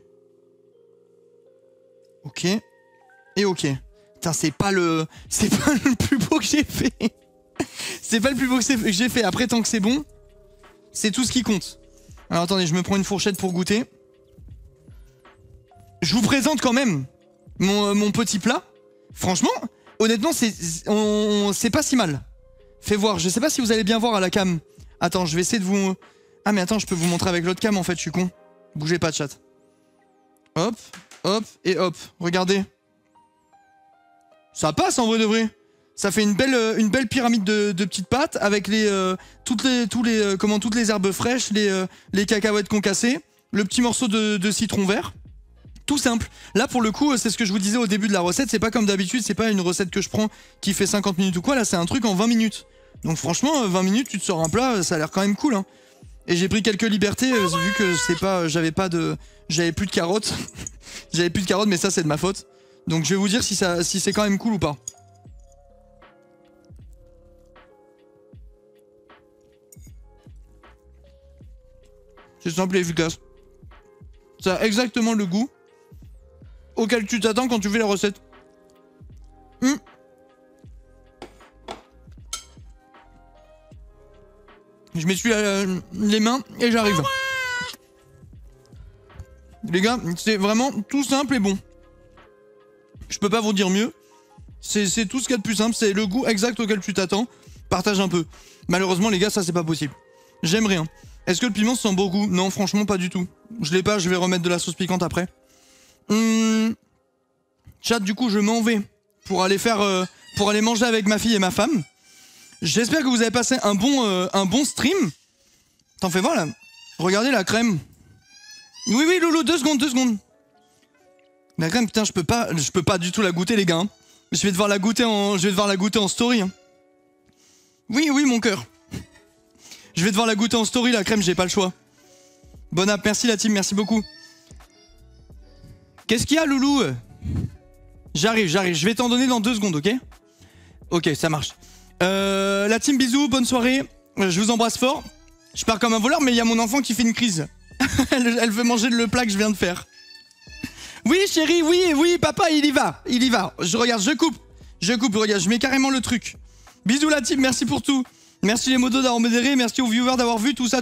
Ok. Et ok. Putain, c'est pas le plus beau que j'ai fait. C'est pas le plus beau que j'ai fait. Après, tant que c'est bon, c'est tout ce qui compte. Alors attendez, je me prends une fourchette pour goûter. Je vous présente quand même mon petit plat. Franchement, honnêtement, c'est pas si mal. Fais voir, je sais pas si vous allez bien voir à la cam. Attends, je vais essayer de vous... Ah mais attends, je peux vous montrer avec l'autre cam en fait, je suis con. Bougez pas de chat. Hop, hop et hop. Regardez. Ça passe en vrai de vrai. Ça fait une belle pyramide de petites pâtes avec toutes les herbes fraîches, les cacahuètes concassées, le petit morceau de citron vert. Tout simple. Là, pour le coup, c'est ce que je vous disais au début de la recette. C'est pas comme d'habitude, c'est pas une recette que je prends qui fait 50 minutes ou quoi. Là, c'est un truc en 20 minutes. Donc franchement, 20 minutes, tu te sors un plat, ça a l'air quand même cool. Hein. Et j'ai pris quelques libertés, vu que j'avais plus de carottes. J'avais plus de carottes, mais ça, c'est de ma faute. Donc je vais vous dire si c'est quand même cool ou pas. C'est simple et efficace. Ça a exactement le goût auquel tu t'attends quand tu fais la recette. Je m'essuie les mains et j'arrive. Les gars, c'est vraiment tout simple et bon. Je peux pas vous dire mieux. C'est tout ce qu'il y a de plus simple, c'est le goût exact auquel tu t'attends. Partage un peu. Malheureusement les gars, ça c'est pas possible. J'aime rien. Est-ce que le piment sent beaucoup? Non, franchement pas du tout. Je l'ai pas, je vais remettre de la sauce piquante après. Chat, du coup je m'en vais pour aller manger avec ma fille et ma femme. J'espère que vous avez passé un bon stream. T'en fais voir là. Regardez la crème. Oui Loulou, 2 secondes. La crème, putain, je peux pas du tout la goûter les gars. Hein. Je vais devoir la goûter en story. Hein. Oui mon cœur. Je vais devoir la goûter en story la crème, j'ai pas le choix. Bon app, merci la team, merci beaucoup. Qu'est-ce qu'il y a Loulou? J'arrive, je vais t'en donner dans 2 secondes, ok? Ok, ça marche. La team, bisous, bonne soirée. Je vous embrasse fort. Je pars comme un voleur, mais il y a mon enfant qui fait une crise. Elle veut manger le plat que je viens de faire. Oui, chérie, oui, papa, il y va. Je coupe, regarde, je mets carrément le truc. Bisous la team, merci pour tout. Merci les modos d'avoir modéré, merci aux viewers d'avoir vu tout ça.